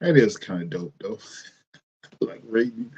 That is kind of dope though. Like rating.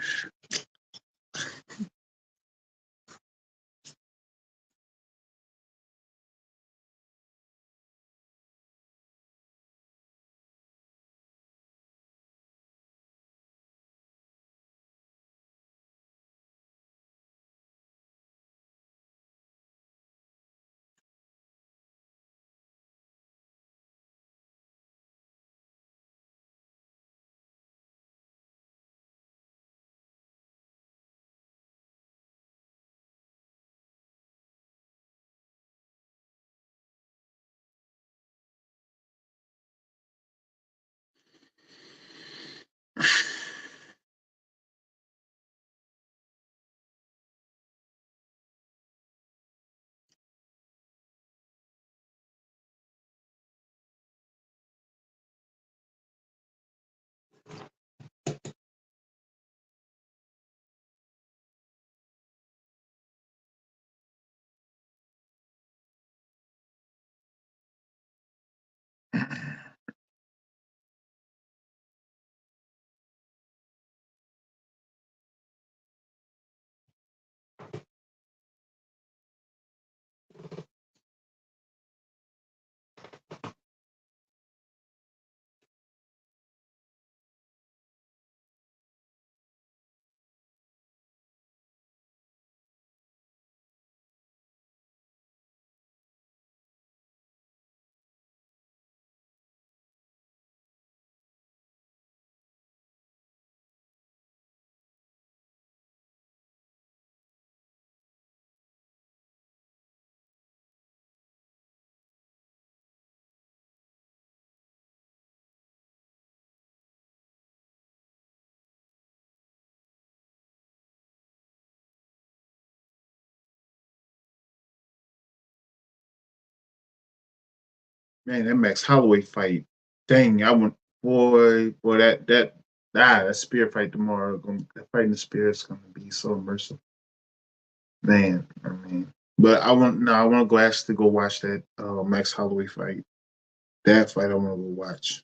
Man, that Max Holloway fight. Dang, I want boy that spear fight tomorrow. That fight in the spear is gonna be so immersive. Man, I mean, but I want to go actually go watch that Max Holloway fight. That fight I want to go watch.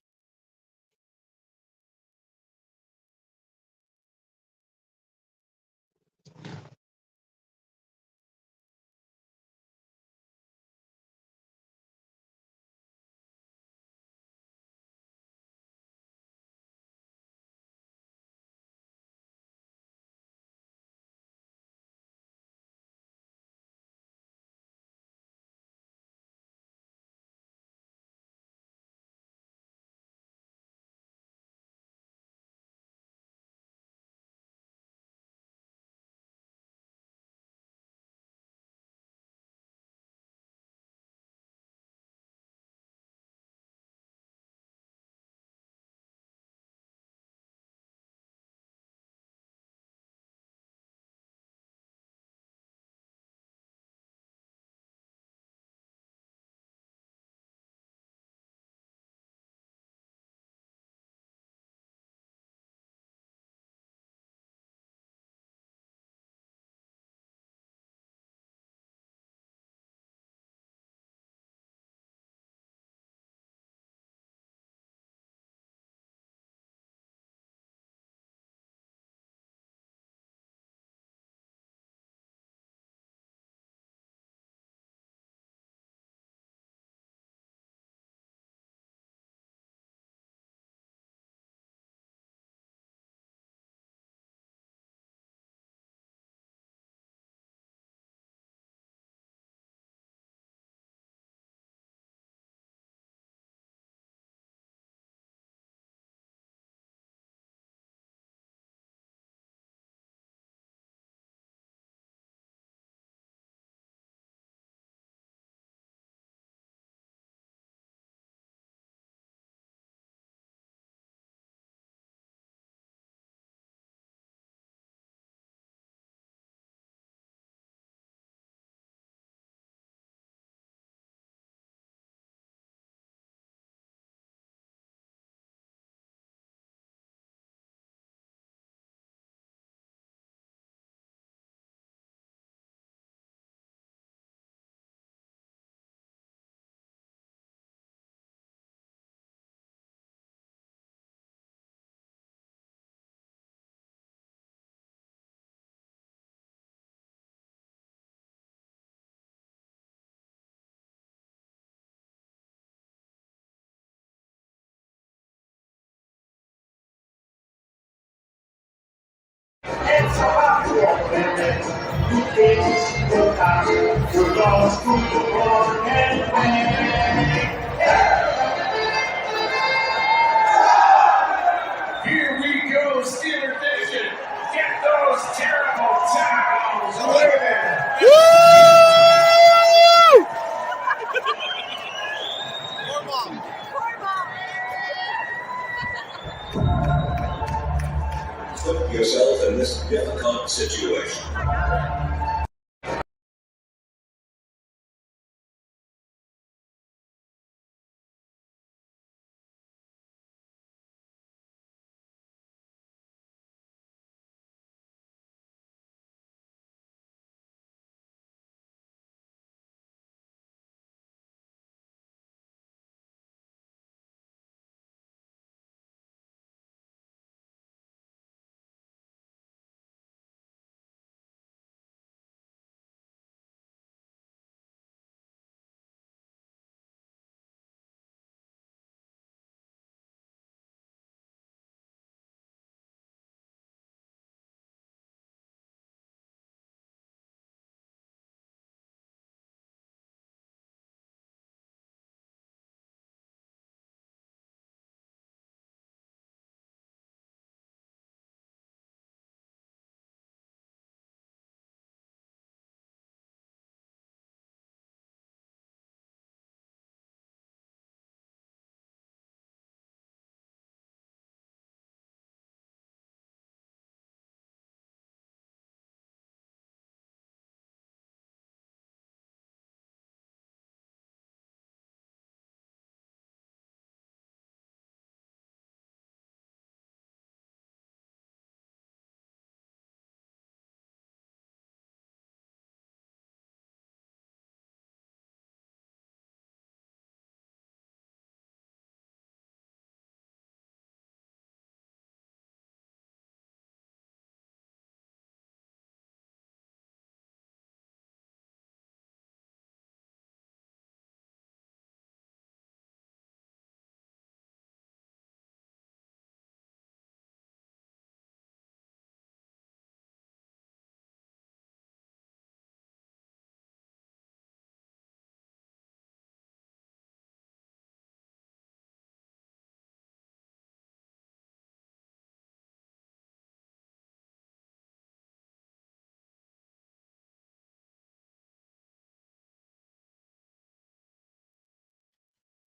Here we go, Steeler Nation. Get those terrible towels away there. Put yourself in this difficult situation.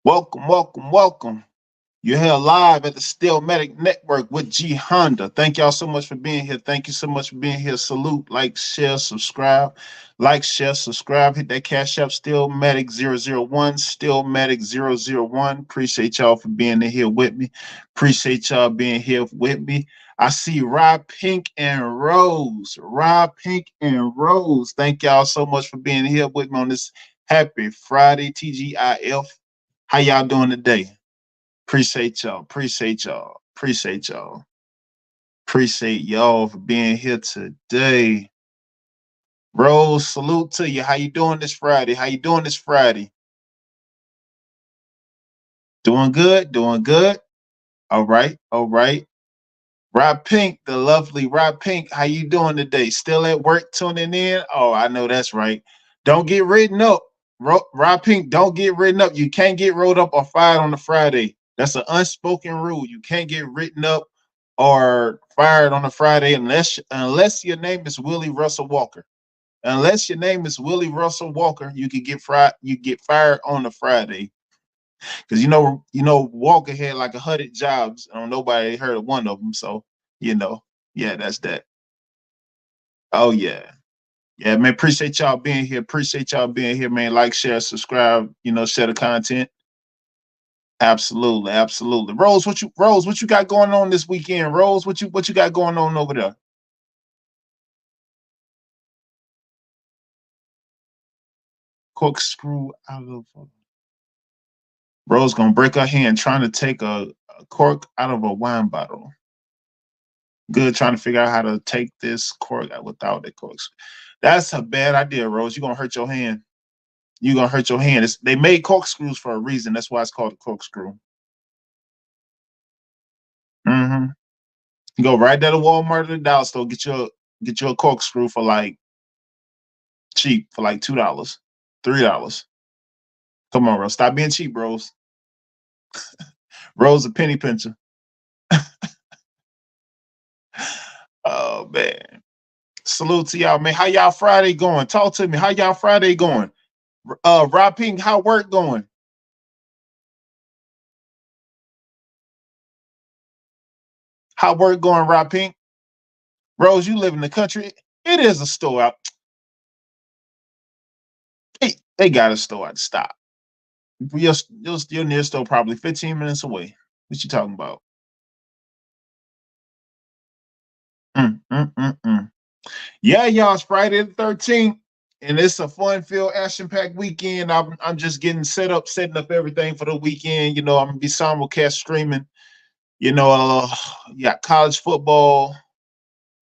Welcome, welcome, welcome. You're here live at the Steelmatic Network with G Honda. Thank y'all so much for being here. Thank you so much for being here. Salute, like, share, subscribe. Like, share, subscribe. Hit that cash app, Steelmatic001, Steelmatic001. Appreciate y'all for being here with me. Appreciate y'all being here with me. I see Rob Pink and Rose. Rob Pink and Rose. Thank y'all so much for being here with me on this happy Friday, TGIF. How y'all doing today? Appreciate y'all. Appreciate y'all. Appreciate y'all. Appreciate y'all for being here today. Rose, salute to you. How you doing this Friday? How you doing this Friday? Doing good? Doing good? All right. All right. Rob Pink, the lovely Rob Pink, how you doing today? Still at work tuning in? Oh, I know that's right. Don't get written up. Rob Pink, don't get written up. You can't get rolled up or fired on a Friday. That's an unspoken rule. You can't get written up or fired on a Friday unless your name is Willie Russell Walker. Unless your name is Willie Russell Walker, you can get fired on a Friday. Because Walker had like 100 jobs, and nobody heard of one of them. So yeah, that's that. Oh yeah, yeah, man. Appreciate y'all being here. Appreciate y'all being here, man. Like, share, subscribe. Share the content. Absolutely, absolutely. Rose, what you got going on this weekend? Rose, what you got going on over there? Corkscrew out of. Rose gonna break her hand trying to take a cork out of a wine bottle. Good, trying to figure out how to take this cork out without the corks. That's a bad idea, Rose. You're gonna hurt your hand. You're gonna hurt your hand. They made corkscrews for a reason. That's why it's called a corkscrew. Mm-hmm. You go right there to Walmart or the dollar store, Get you a corkscrew for like cheap for like $2, $3. Come on, bro. Stop being cheap, bros. Rose a penny pincher. Oh man. Salute to y'all, man. How y'all Friday going? Talk to me. How y'all Friday going? Rob Pink, how work going? How work going, Rob Pink? Rose, you live in the country. It is a store out. They got a store out. Stop. You're near store probably 15 minutes away. What you talking about? Mm, mm, mm, mm. Yeah, y'all, it's Friday the 13th, and it's a fun-filled, action-packed weekend. I'm just getting setting up everything for the weekend. You know, I'm gonna be simulcast streaming. You know, yeah, college football,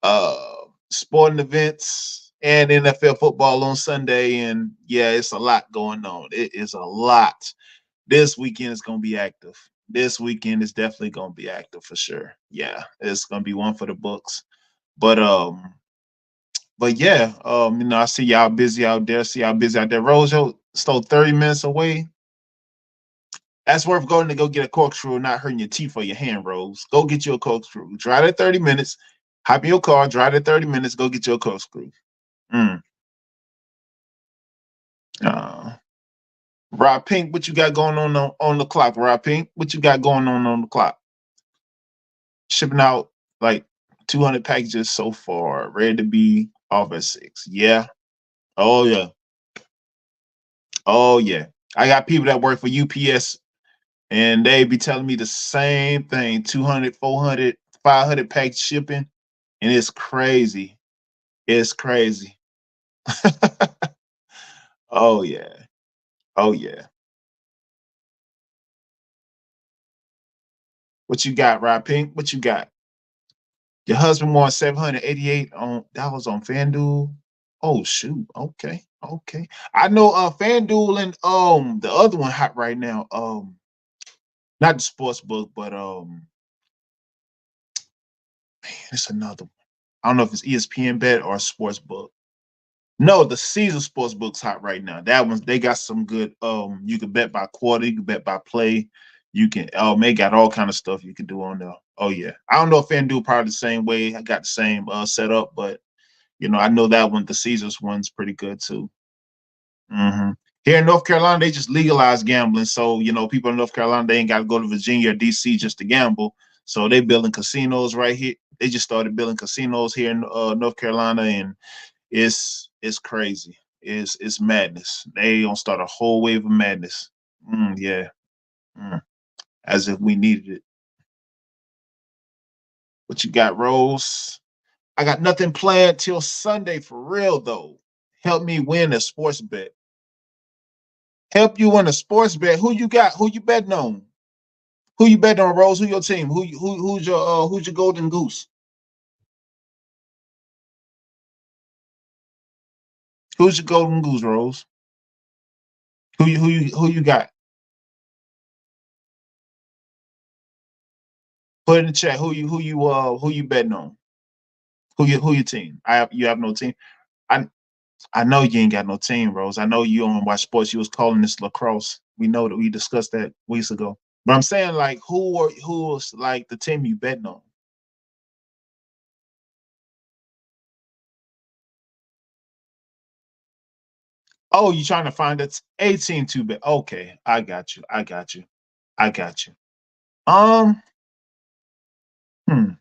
uh, sporting events, and NFL football on Sunday. And yeah, it's a lot going on. It is a lot. This weekend is gonna be active. This weekend is definitely gonna be active for sure. Yeah, it's gonna be one for the books. But yeah, you know, I see y'all busy out there. See y'all busy out there. Rojo stole 30 minutes away. That's worth going to go get a corkscrew, not hurting your teeth or your hand, Rose. Go get you a corkscrew. Drive that 30 minutes. Hop in your car. Drive that 30 minutes. Go get you a corkscrew. Mm. Uh, Rob Pink, what you got going on the clock? Rob Pink, what you got going on the clock? Shipping out like 200 packages so far. Ready to be off at 6. Yeah. Oh yeah. Oh yeah. I got people that work for UPS and they be telling me the same thing. 200, 400, 500 pack shipping, and it's crazy. It's crazy. Oh yeah. Oh yeah. What you got, Rob Pink? What you got? Your husband won 788 on that was on FanDuel. Oh shoot. Okay. Okay. I know FanDuel and the other one hot right now. Not the sports book, but it's another one. I don't know if it's ESPN bet or sports book. No, the Caesar sports book's hot right now. That one's they got some good. You can bet by quarter, you can bet by play. You can they got all kind of stuff you can do on there. Oh yeah, I don't know if FanDuel probably the same way. I got the same setup, but you know I know that one, the Caesars one's pretty good too. Hmm. Here in North Carolina, they just legalized gambling, so you know people in North Carolina they ain't got to go to Virginia or DC just to gamble. So they building casinos right here. They just started building casinos here in North Carolina, and it's crazy. It's madness. They gonna start a whole wave of madness. Yeah, mm. As if we needed it. What you got, Rose? I got nothing planned till Sunday for real though. Help me win a sports bet. Help you win a sports bet. Who you got? Who you betting on? Who you betting on, Rose? Who your team? Who's your golden goose? Who's your golden goose, Rose? Who you got? Put in the chat. Who you betting on? Who your team? You have no team. I know you ain't got no team, Rose. I know you don't watch sports. You was calling this lacrosse. We know that we discussed that weeks ago. But I'm saying like who was like the team you betting on? Oh, you trying to find a team to bet. Okay, I got you. I got you. I got you. Um, hmm.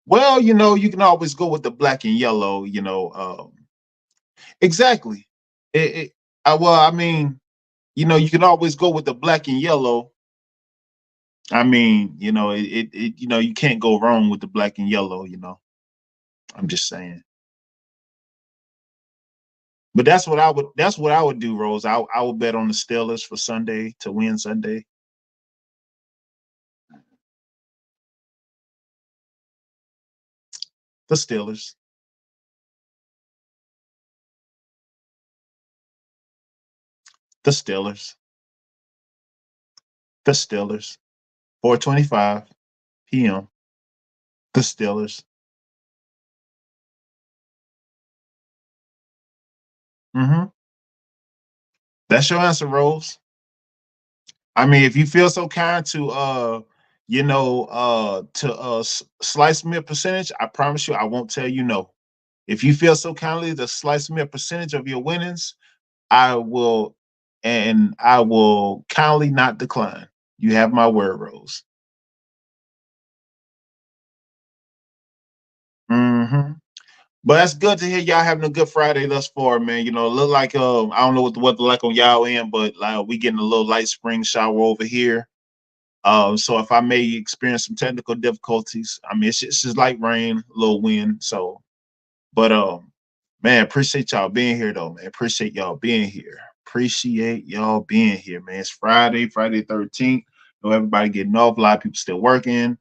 Well, you know, you can always go with the black and yellow, you know. Exactly. Well, I mean, you know, you can always go with the black and yellow. I mean, you know, you know, you can't go wrong with the black and yellow, you know. I'm just saying. But that's what I would do, Rose. I would bet on the Steelers for Sunday to win Sunday. The Steelers. The Steelers. The Steelers. 4:25 p.m. The Steelers. Mm-hmm. That's your answer, Rose. I mean, if you feel so kind to slice me a percentage, I promise you I won't tell you no. If you feel so kindly to slice me a percentage of your winnings, I will, and I will kindly not decline. You have my word, Rose. Mm-hmm. But that's good to hear y'all having a good Friday thus far, man. You know, it look like I don't know what the weather like on y'all end, but like we getting a little light spring shower over here. So if I may experience some technical difficulties, I mean it's just like rain, a little wind. So, but man, appreciate y'all being here though, man. Appreciate y'all being here. Appreciate y'all being here, man. It's Friday 13th. You know, everybody getting off. A lot of people still working.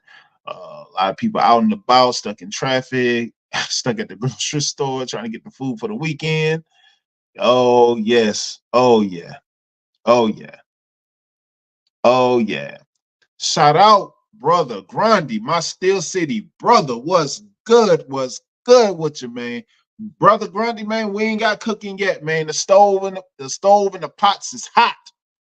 A lot of people out and about, stuck in traffic, stuck at the grocery store, trying to get the food for the weekend. Oh yes. Oh yeah. Oh yeah. Oh yeah. Shout out, brother Grundy, my Steel City brother. Was good? Was good with you, man? Brother Grundy, man, we ain't got cooking yet, man. The stove and the pots is hot.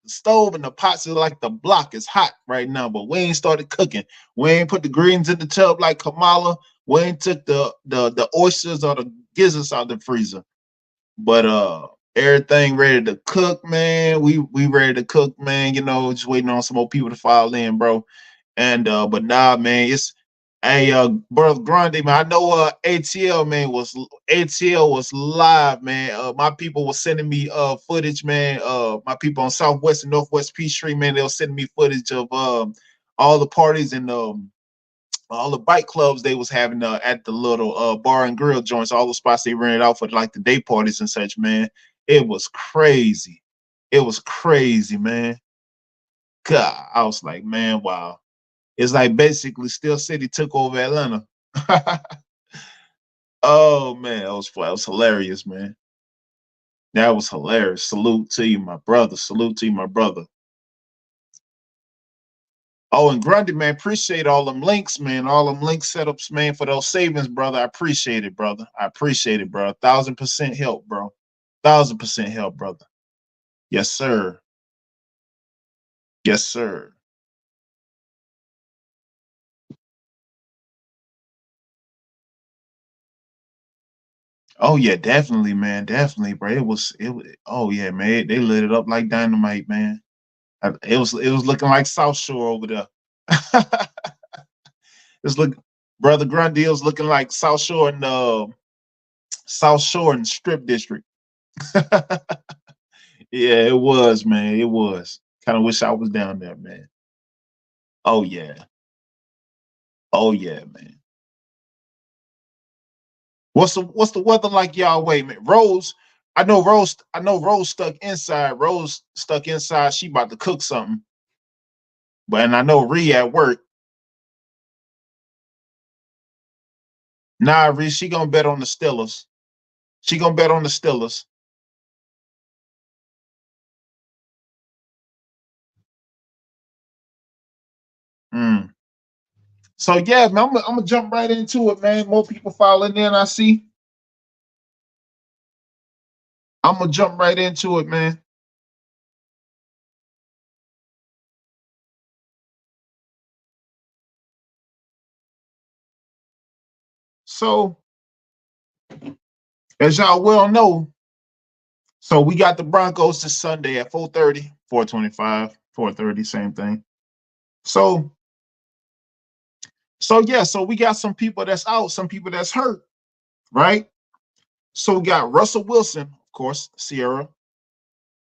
The stove and the pots is like the block is hot right now, but we ain't started cooking. We ain't put the greens in the tub like Kamala. We ain't took the oysters or the gizzards out the freezer. But everything ready to cook, man. We ready to cook, man. You know, just waiting on some more people to file in, bro. And but nah, man, it's hey brother Grande, man. I know ATL was live, man. My people were sending me footage, man. My people on Southwest and Northwest Peachtree, man, they were sending me footage of all the parties and all the bike clubs they was having at the little bar and grill joints, all the spots they rented out for like the day parties and such, man. It was crazy. It was crazy, man. God, I was like, man, wow. It's like basically Steel City took over Atlanta. Oh man, that was hilarious, man. That was hilarious. Salute to you, my brother. Salute to you, my brother. Oh, and Grundy, man, appreciate all them links, man. All them link setups, man, for those savings, brother. I appreciate it, brother. I appreciate it, bro. 1,000% help, bro. 1,000% help, brother. Yes, sir. Yes, sir. Oh yeah, definitely, man. Definitely, bro. It was oh yeah, man. They lit it up like dynamite, man. It was looking like South Shore over there. It's look Brother Grundy was looking like South Shore and Strip District. Yeah, it was, man. It was. Kind of wish I was down there, man. Oh yeah. Oh yeah, man. What's the weather like y'all way, man? Rose, I know Rose stuck inside. Rose stuck inside. She about to cook something. But and I know Ree at work. Nah, Ree, she gonna bet on the Steelers. She gonna bet on the Steelers. Mm. So yeah, man, I'm gonna jump right into it, man. More people filing in, I see. I'm gonna jump right into it, man. So, as y'all well know, so we got the Broncos this Sunday at 4:30, 4:25, 4:30, same thing. So, so yeah, so we got some people that's out, some people that's hurt, right? So we got Russell Wilson, of course, Sierra,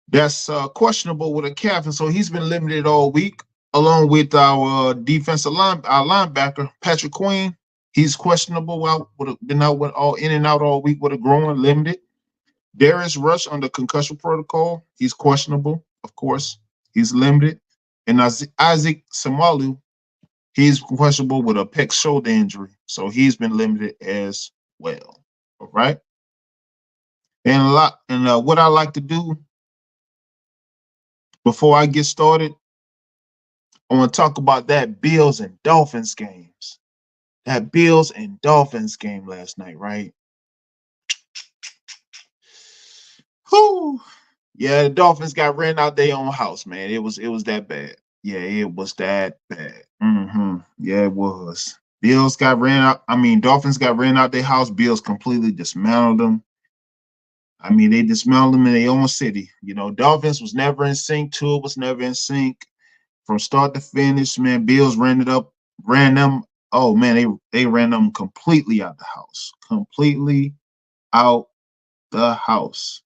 that's questionable with a calf, and so he's been limited all week, along with our our linebacker Patrick Queen. He's questionable. Out would have been out with all in and out all week with a growing limited. Darius Rush under concussion protocol. He's questionable, of course. He's limited. And Isaac Samalu, he's questionable with a pec shoulder injury, so he's been limited as well. All right. What I like to do before I get started, I want to talk about that Bills and Dolphins games. that Bills and Dolphins game last night, right? Whew. Yeah, the Dolphins got ran out their own house, man. It was that bad. Yeah, it was that bad. Yeah, it was. Bills got ran out. I mean, Dolphins got ran out their house. Bills completely dismantled them. I mean, they dismantled them in their own city. You know, Dolphins was never in sync. Tua was never in sync from start to finish. Man, Bills ran them. Oh man, they ran them completely out the house. Completely out the house.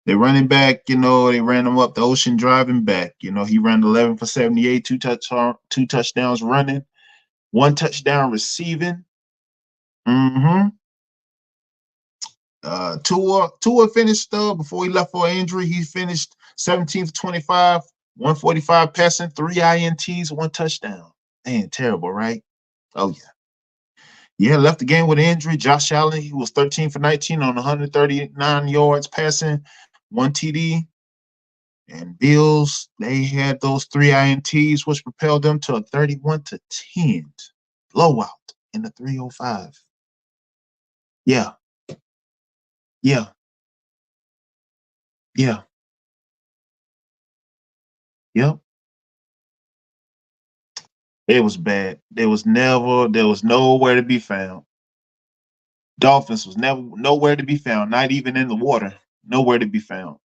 They running back, you know, they ran him up the ocean driving back. You know, he ran 11 for 78, two touchdowns running, one touchdown receiving. Mm-hmm. Tua finished before he left for injury. He finished 17 for 25, 145 passing, 3 INTs, one touchdown. Man, terrible, right? Oh yeah. Yeah, left the game with an injury. Josh Allen, he was 13 for 19 on 139 yards passing, one TD. And Bills, they had those 3 INTs, which propelled them to a 31-10 blowout in the 305. Yeah, yeah, yeah, yep. It was bad. There was nowhere to be found. Dolphins was never nowhere to be found, not even in the water. Nowhere to be found.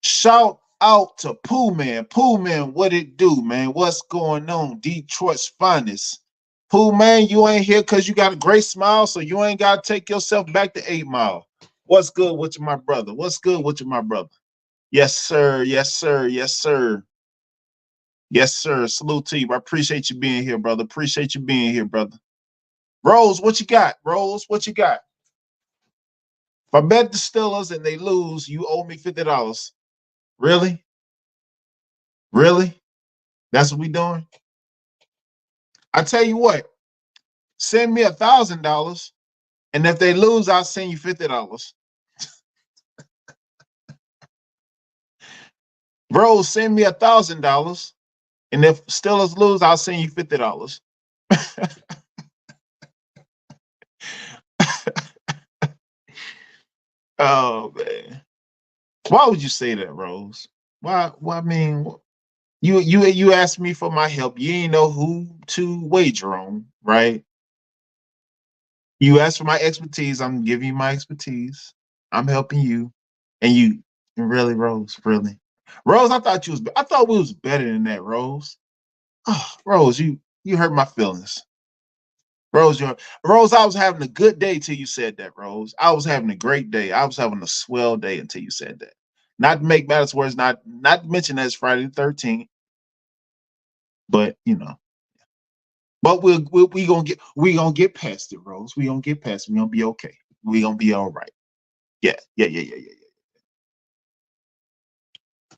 Shout out to Pooh Man. Pooh Man, what it do, man? What's going on? Detroit's finest. Pooh Man, you ain't here because you got a great smile, so you ain't got to take yourself back to 8 Mile. What's good with you, my brother? What's good with you, my brother? Yes, sir. Yes, sir. Yes, sir. Yes, sir. Salute to you. I appreciate you being here, brother. Appreciate you being here, brother. Rose, what you got? Rose, what you got? If I bet the Steelers and they lose, you owe me $50. Really? Really? That's what we doing? I tell you what, send me $1,000, and if they lose, I'll send you $50. Rose, send me $1,000, and if Steelers lose, I'll send you $50. Oh man, why would you say that, Rose? Why? I mean, you asked me for my help. You ain't know who to wager on, right? You asked for my expertise. I'm giving you my expertise. I'm helping you, and you and really, Rose, really, Rose. I thought we was better than that, Rose. Oh, Rose, you hurt my feelings. Rose, I was having a good day till you said that, Rose. I was having a great day. I was having a swell day until you said that. Not to make matters worse, not to mention that it's Friday the 13th, but you know. But we gonna get past it, Rose. We gonna get past it. We gonna be okay. We gonna be all right. Yeah, yeah, yeah, yeah, yeah, yeah.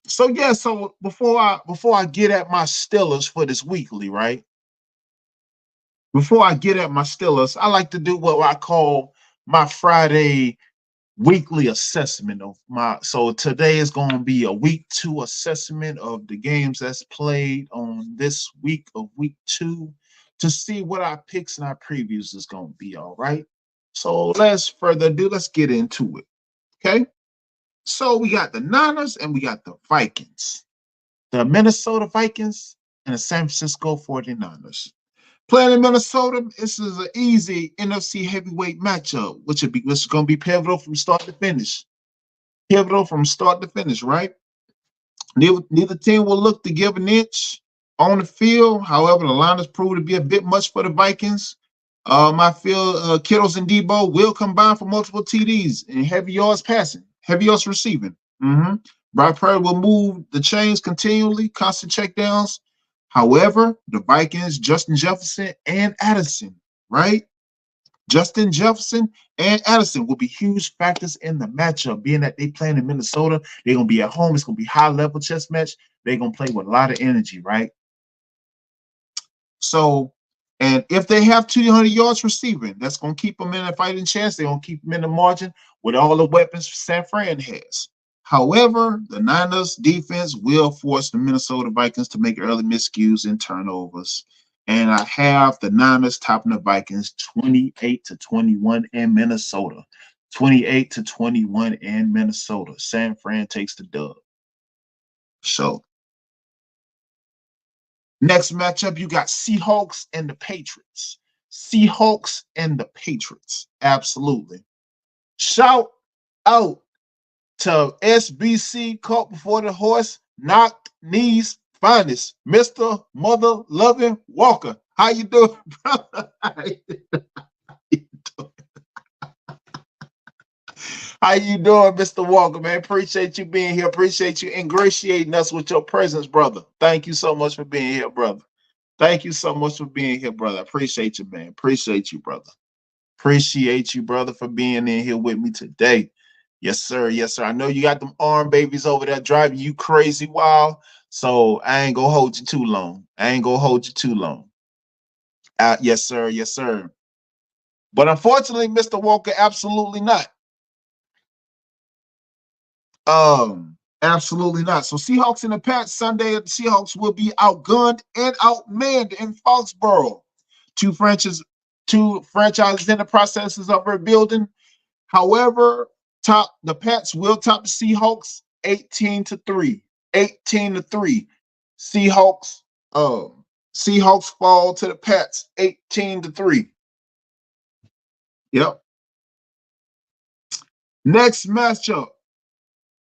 So yeah, so before I get at my Steelers for this weekly, right? Before I get at my Steelers, I like to do what I call my Friday weekly assessment of my. So today is going to be a week 2 assessment of the games that's played on this week of week 2 to see what our picks and our previews is going to be. All right. So let's further ado. Let's get into it. Okay. So we got the Niners and we got the Vikings, the Minnesota Vikings and the San Francisco 49ers. Playing in Minnesota, this is an easy NFC heavyweight matchup, which is going to be pivotal from start to finish. Pivotal from start to finish, right? Neither team will look to give an inch on the field. However, the line has proved to be a bit much for the Vikings. I feel Kittles and Debo will combine for multiple TDs and heavy yards passing, heavy yards receiving. Brock Purdy will move the chains continually, constant checkdowns. However, the Vikings, Justin Jefferson and Addison, right? Justin Jefferson and Addison will be huge factors in the matchup, being that they playing in Minnesota. They're going to be at home. It's going to be high level chess match. They're going to play with a lot of energy, right? So, and if they have 200 yards receiving, that's going to keep them in a fighting chance. They're going to keep them in the margin with all the weapons San Fran has. However, the Niners defense will force the Minnesota Vikings to make early miscues and turnovers. And I have the Niners topping the Vikings 28-21 in Minnesota. 28-21 in Minnesota. San Fran takes the dub. So next matchup, you got Seahawks and the Patriots. Seahawks and the Patriots. Absolutely. Shout out to SBC caught before the horse, knocked knees finest, Mr. Mother Loving Walker. How you doing, brother? How you doing, Mr. Walker, man? Appreciate you being here. Appreciate you ingratiating us with your presence, brother. Thank you so much for being here, brother. Thank you so much for being here, brother. Appreciate you, man. Appreciate you, brother. Appreciate you, brother, for being in here with me today. Yes, sir. Yes, sir. I know you got them arm babies over there driving you crazy wild, so I ain't gonna hold you too long. I ain't gonna hold you too long. Yes, sir. Yes, sir. But unfortunately, Mr. Walker, absolutely not. Absolutely not. So Seahawks and the Pats Sunday, the Seahawks will be outgunned and outmanned in Foxborough. Two franchises in the processes of rebuilding. However, the Pats will top the Seahawks 18-3. 18-3. Seahawks fall to the Pats 18-3. Yep. Next matchup,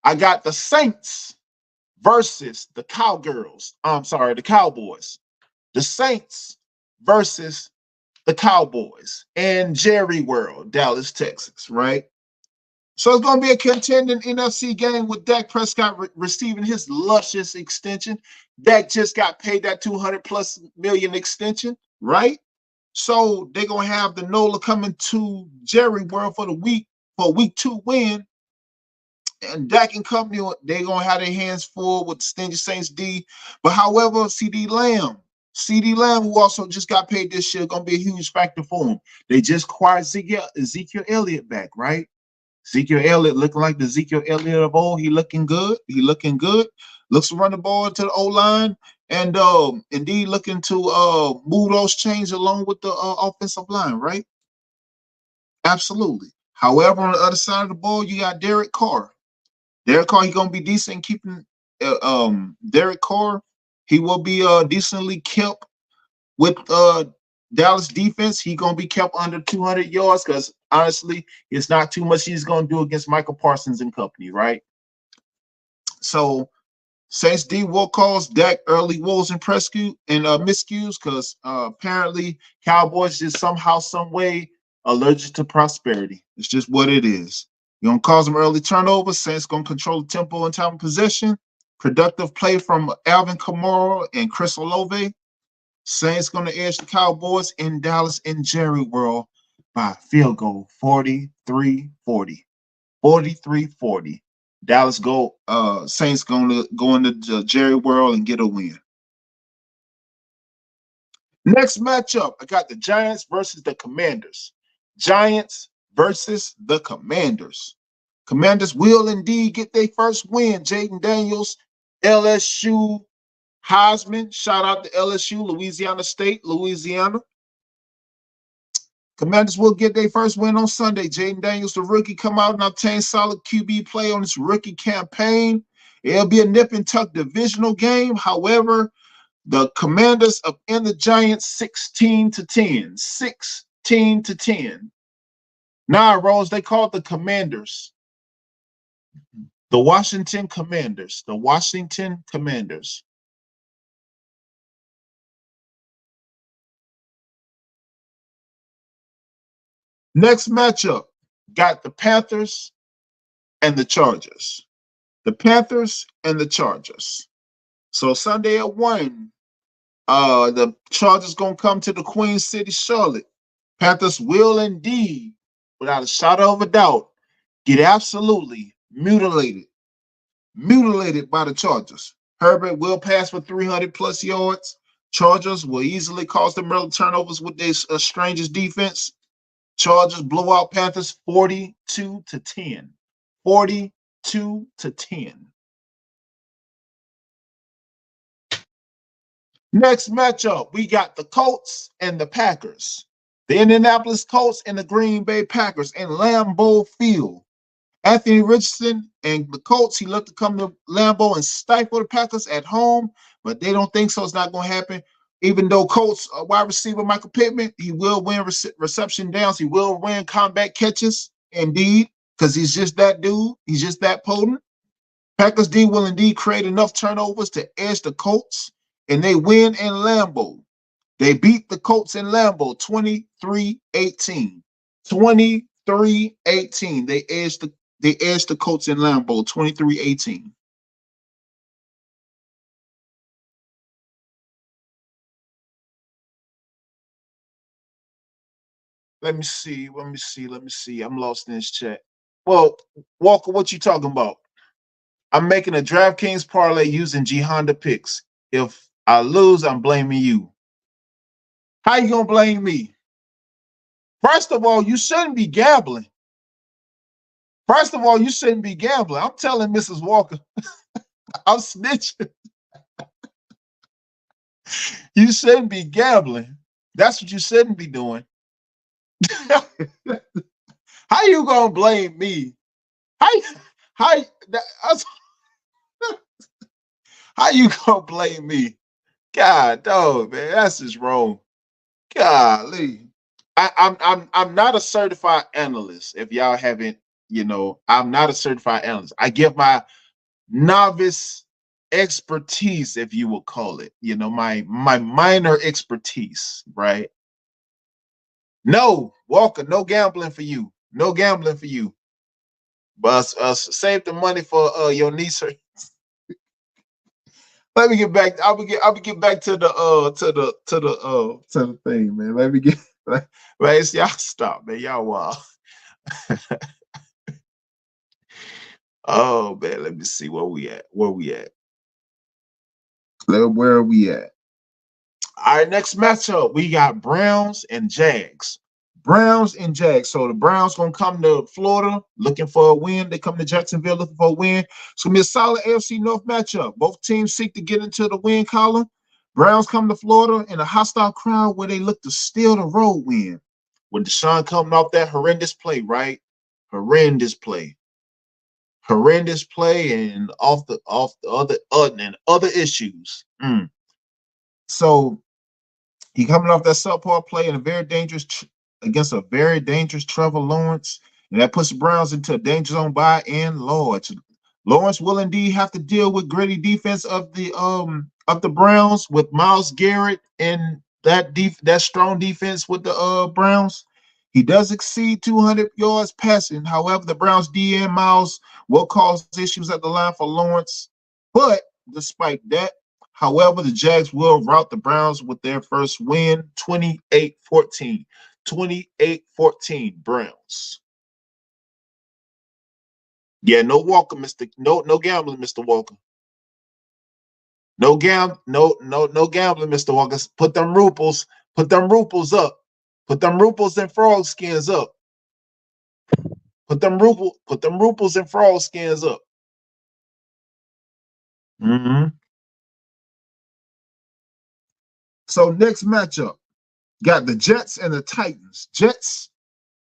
I got the Saints versus the Cowgirls. I'm sorry, the Cowboys. The Saints versus the Cowboys in Jerry World, Dallas, Texas, right? So it's going to be a contending NFC game with Dak Prescott receiving his luscious extension. Dak just got paid that $200+ million extension, right? So they're going to have the NOLA coming to Jerry World for week 2 win. And Dak and company, they're going to have their hands full with the Stingy Saints D. But however, CD Lamb, who also just got paid this year, going to be a huge factor for him. They just acquired Ezekiel Elliott back, right? Ezekiel Elliott looking like the Ezekiel Elliott of old. He looking good. Looks to run the ball to the O-line. And indeed looking to move those chains along with the offensive line, right? Absolutely. However, on the other side of the ball, you got Derek Carr. Derek Carr, he's going to be decent keeping Derek Carr. He will be decently kept with Dallas defense. He's going to be kept under 200 yards because, honestly, it's not too much he's going to do against Michael Parsons and company, right? So Saints D will cause Dak early woes and miscues because apparently Cowboys just somehow, some way allergic to prosperity. It's just what it is. You're going to cause them early turnovers. Saints going to control the tempo and time of possession. Productive play from Alvin Kamara and Chris Olave. Saints going to edge the Cowboys in Dallas in Jerry World by field goal 43-40. 43-40. Dallas Saints going to go into Jerry World and get a win. Next matchup, I got the Giants versus the Commanders. Giants versus the Commanders. Commanders will indeed get their first win. Jaden Daniels, LSU Heisman. Shout out to LSU, Louisiana State, Louisiana. Commanders will get their first win on Sunday. Jaden Daniels, the rookie, come out and obtain solid QB play on his rookie campaign. It'll be a nip and tuck divisional game. However, the Commanders upend the Giants 16-10. 16-10. Nah, Rose, they call it the Commanders. The Washington Commanders. The Washington Commanders. Next matchup, got the Panthers and the Chargers. The Panthers and the Chargers. So Sunday at 1, the Chargers going to come to the Queen City, Charlotte. Panthers will indeed, without a shadow of a doubt, get absolutely mutilated by the Chargers. Herbert will pass for 300+ yards. Chargers will easily cause them early turnovers with their strangest defense. Chargers blow out Panthers 42-10. 42-10. Next matchup, we got the Colts and the Packers. The Indianapolis Colts and the Green Bay Packers in Lambeau Field. Anthony Richardson and the Colts, he looked to come to Lambeau and stifle the Packers at home, but they don't think so. It's not going to happen. Even though Colts wide receiver Michael Pittman, he will win reception downs. He will win combat catches, indeed, because he's just that dude. He's just that potent. Packers D will indeed create enough turnovers to edge the Colts, and they win in Lambeau. They beat the Colts in Lambeau 23-18. 23-18. They edged the Colts in Lambeau 23-18. Let me see. I'm lost in this chat. Well, Walker, what you talking about? I'm making a DraftKings parlay using G Honda picks. If I lose, I'm blaming you. How you gonna blame me? First of all, you shouldn't be gambling. I'm telling Mrs. Walker, I'm snitching. You shouldn't be gambling. That's what you shouldn't be doing. How you gonna blame me? How you gonna blame me? God, dog, man, that's just wrong. Golly, I'm not a certified analyst. If y'all haven't, I'm not a certified analyst. I give my novice expertise, if you will call it, my minor expertise, right? No, Walker, no gambling for you. No gambling for you. But save the money for your niece. Let me get back. I'll get back to the thing, man. Let me get man, y'all stop, man. Y'all wild. Oh man, let me see where we at. Where are we at? All right, next matchup, we got Browns and Jags. So the Browns gonna come to Florida looking for a win. They come to Jacksonville looking for a win. It's gonna be a solid AFC North matchup. Both teams seek to get into the win column. Browns come to Florida in a hostile crowd where they look to steal the road win. With Deshaun coming off that horrendous play, right? Horrendous play, and off the other issues. So he coming off that subpar play in against a very dangerous Trevor Lawrence, and that puts the Browns into a danger zone by and large. Lawrence will indeed have to deal with gritty defense of the Browns with Myles Garrett and that strong defense with the Browns. He does exceed 200 yards passing. However, the Browns D and Myles will cause issues at the line for Lawrence. But despite that, however, the Jags will rout the Browns with their first win, 28-14. 28-14 Browns. Yeah, no Walker, no gambling, Mr. Walker. No gambling, Mr. Walker. Put them ruples up. Put them ruples and frog skins up. Put them ruples and frog skins up. So next matchup, got the Jets and the Titans. Jets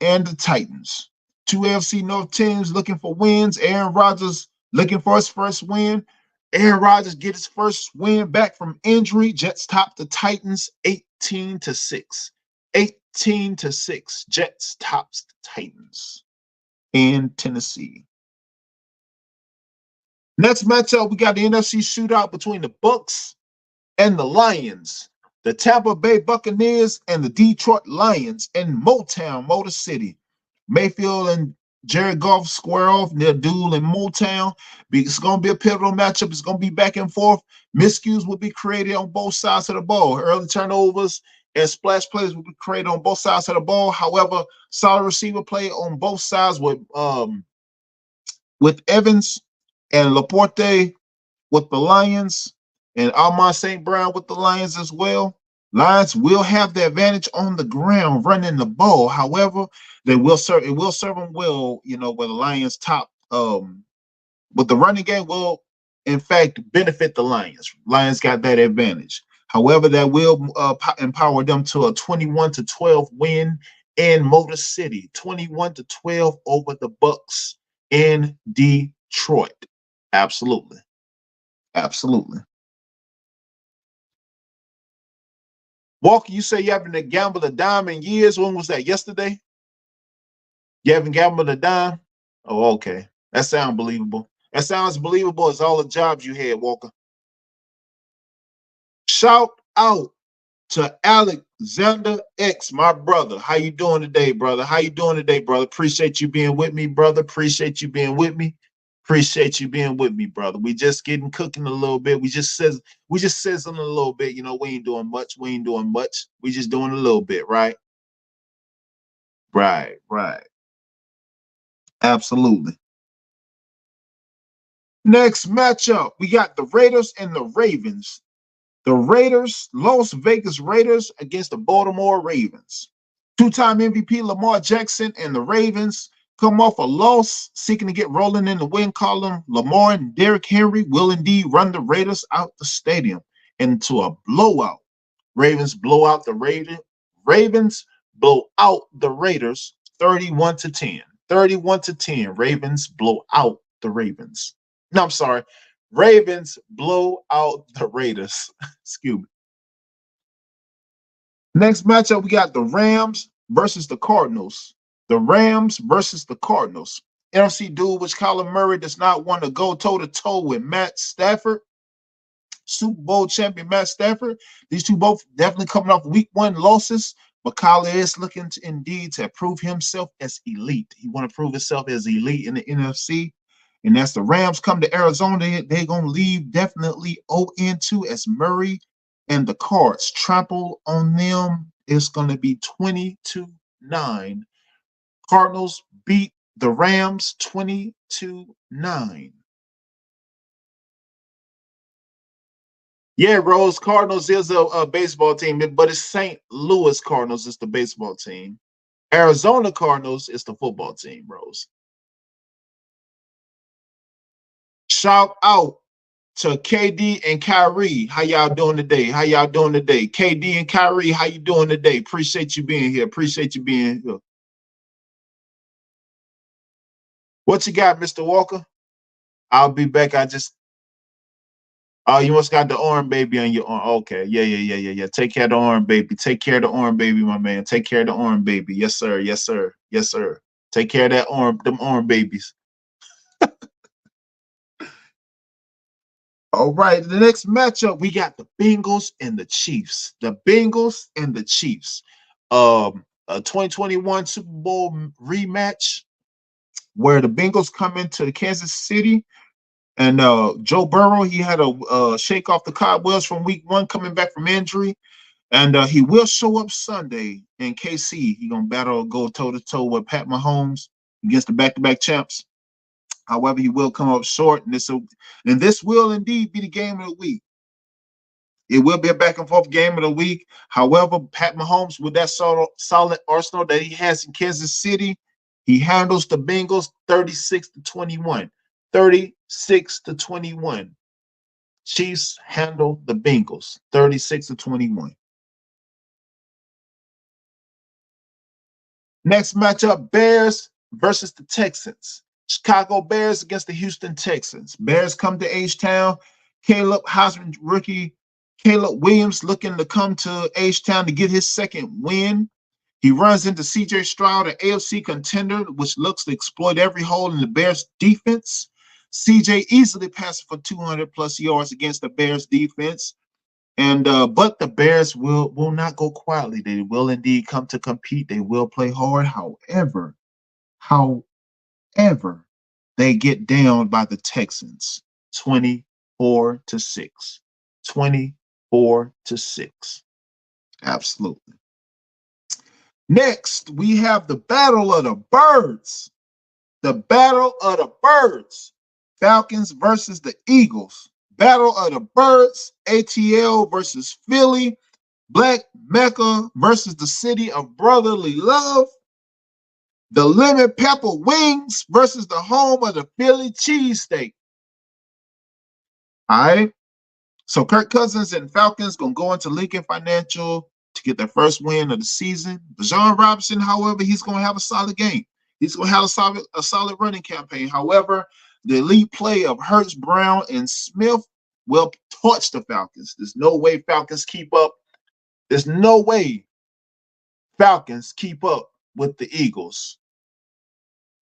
and the Titans. Two AFC North teams looking for wins. Aaron Rodgers looking for his first win. Aaron Rodgers get his first win back from injury. Jets top the Titans 18-6. 18-6. Jets tops the Titans in Tennessee. Next matchup, we got the NFC shootout between the Bucs and the Lions. The Tampa Bay Buccaneers and the Detroit Lions in Motor City. Mayfield and Jared Goff square off their duel in Motown. It's going to be a pivotal matchup. It's going to be back and forth. Miscues will be created on both sides of the ball. Early turnovers and splash plays will be created on both sides of the ball. However, solid receiver play on both sides with Evans and Laporte with the Lions, and Amon St. Brown with the Lions as well. Lions will have the advantage on the ground running the ball. However, it will serve them well, where the Lions top. But the running game will, in fact, benefit the Lions. Lions got that advantage. However, that will empower them to a 21-12 win in Motor City, 21-12 over the Bucks in Detroit. Absolutely. Absolutely. Walker, you say you haven't gambled a dime in years. When was that? Yesterday? You haven't gambled a dime? Oh, okay. That sounds believable. That sounds believable as all the jobs you had, Walker. Shout out to Alexander X, my brother. How you doing today, brother? How you doing today, brother? Appreciate you being with me, brother. Appreciate you being with me. Appreciate you being with me, brother. We just getting cooking a little bit. We just sizzling a little bit. You know, we ain't doing much. We ain't doing much. We just doing a little bit, right? Right, right. Absolutely. Next matchup, we got the Raiders and the Ravens. The Raiders, Las Vegas Raiders against the Baltimore Ravens. Two-time MVP Lamar Jackson and the Ravens come off a loss, seeking to get rolling in the win column. Lamar and Derrick Henry will indeed run the Raiders out the stadium into a blowout. Ravens blow out the Raiders. Ravens blow out the Raiders 31-10. 31-10. Ravens blow out the Ravens. No, I'm sorry. Ravens blow out the Raiders. Excuse me. Next matchup, we got the Rams versus the Cardinals. The Rams versus the Cardinals. NFC dude, which Kyler Murray does not want to go toe-to-toe with Matt Stafford. Super Bowl champion Matt Stafford. These two both definitely coming off week 1 losses, but Kyler is looking to indeed to prove himself as elite. He want to prove himself as elite in the NFC. And as the Rams come to Arizona, they're going to leave definitely 0-2 as Murray and the Cards trample on them. It's going to be 20-9. Cardinals beat the Rams 20-9. Yeah, Rose, Cardinals is a baseball team, but it's St. Louis Cardinals is the baseball team. Arizona Cardinals is the football team, Rose. Shout out to KD and Kyrie. How y'all doing today? How y'all doing today? KD and Kyrie, how you doing today? Appreciate you being here. Appreciate you being here. What you got, Mr. Walker? I'll be back. Oh, you must got the arm baby on your arm. Okay. Yeah. Take care of the arm baby. Take care of the arm baby, my man. Take care of the arm baby. Yes, sir. Yes, sir. Yes, sir. Take care of that arm, them arm babies. All right. The next matchup, we got the Bengals and the Chiefs. The Bengals and the Chiefs. A 2021 Super Bowl rematch where the Bengals come into Kansas City. And Joe Burrow, he had a shake off the cobwebs from week 1 coming back from injury. And he will show up Sunday in KC. He's going to go toe-to-toe with Pat Mahomes against the back-to-back champs. However, he will come up short. And this will indeed be the game of the week. It will be a back-and-forth game of the week. However, Pat Mahomes, with that solid arsenal that he has in Kansas City, he handles the Bengals 36-21. 36-21. Chiefs handle the Bengals 36-21. Next matchup, Bears versus the Texans. Chicago Bears against the Houston Texans. Bears come to H-Town. Caleb Heisman rookie Caleb Williams looking to come to H-Town to get his second win. He runs into C.J. Stroud, an AFC contender, which looks to exploit every hole in the Bears' defense. C.J. easily passing for 200-plus yards against the Bears' defense. And but the Bears will not go quietly. They will indeed come to compete. They will play hard. However, they get down by the Texans 24-6. 24-6. Absolutely. Next, we have the Battle of the Birds. The Battle of the Birds. Falcons versus the Eagles. Battle of the Birds. ATL versus Philly. Black Mecca versus the city of brotherly love. The Lemon Pepper Wings versus the home of the Philly cheesesteak. All right. So Kirk Cousins and Falcons gonna go into Lincoln Financial to get their first win of the season. Bijan Robinson, however, he's gonna have a solid game. He's gonna have a solid running campaign. However, the elite play of Hurts, Brown, and Smith will torch the Falcons. There's no way Falcons keep up. There's no way Falcons keep up with the Eagles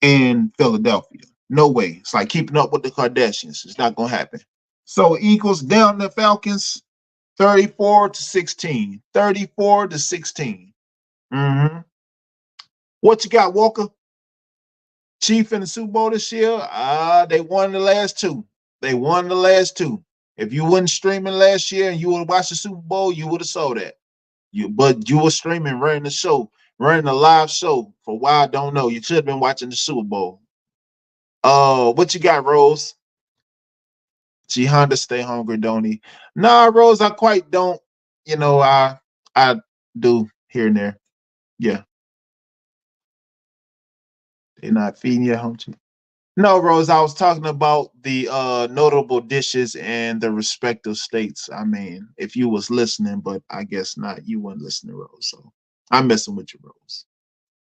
in Philadelphia. No way. It's like keeping up with the Kardashians. It's not gonna happen. So Eagles down the Falcons 34-16. 34-16. Mm-hmm. What you got, Walker? Chief in the Super Bowl this year? They won the last two. They won the last two. If you wasn't streaming last year and you would have watched the Super Bowl, you would have saw that. But you were streaming, running the show, running a live show. For why I don't know. You should have been watching the Super Bowl. What you got, Rose? Gee, Honda stay hungry, don't he? Nah, Rose, I quite don't. You know, I do here and there. Yeah. They're not feeding you at home too. No, Rose, I was talking about the notable dishes in the respective states. I mean, if you was listening, but I guess not. You weren't listening, Rose. So I'm messing with you, Rose.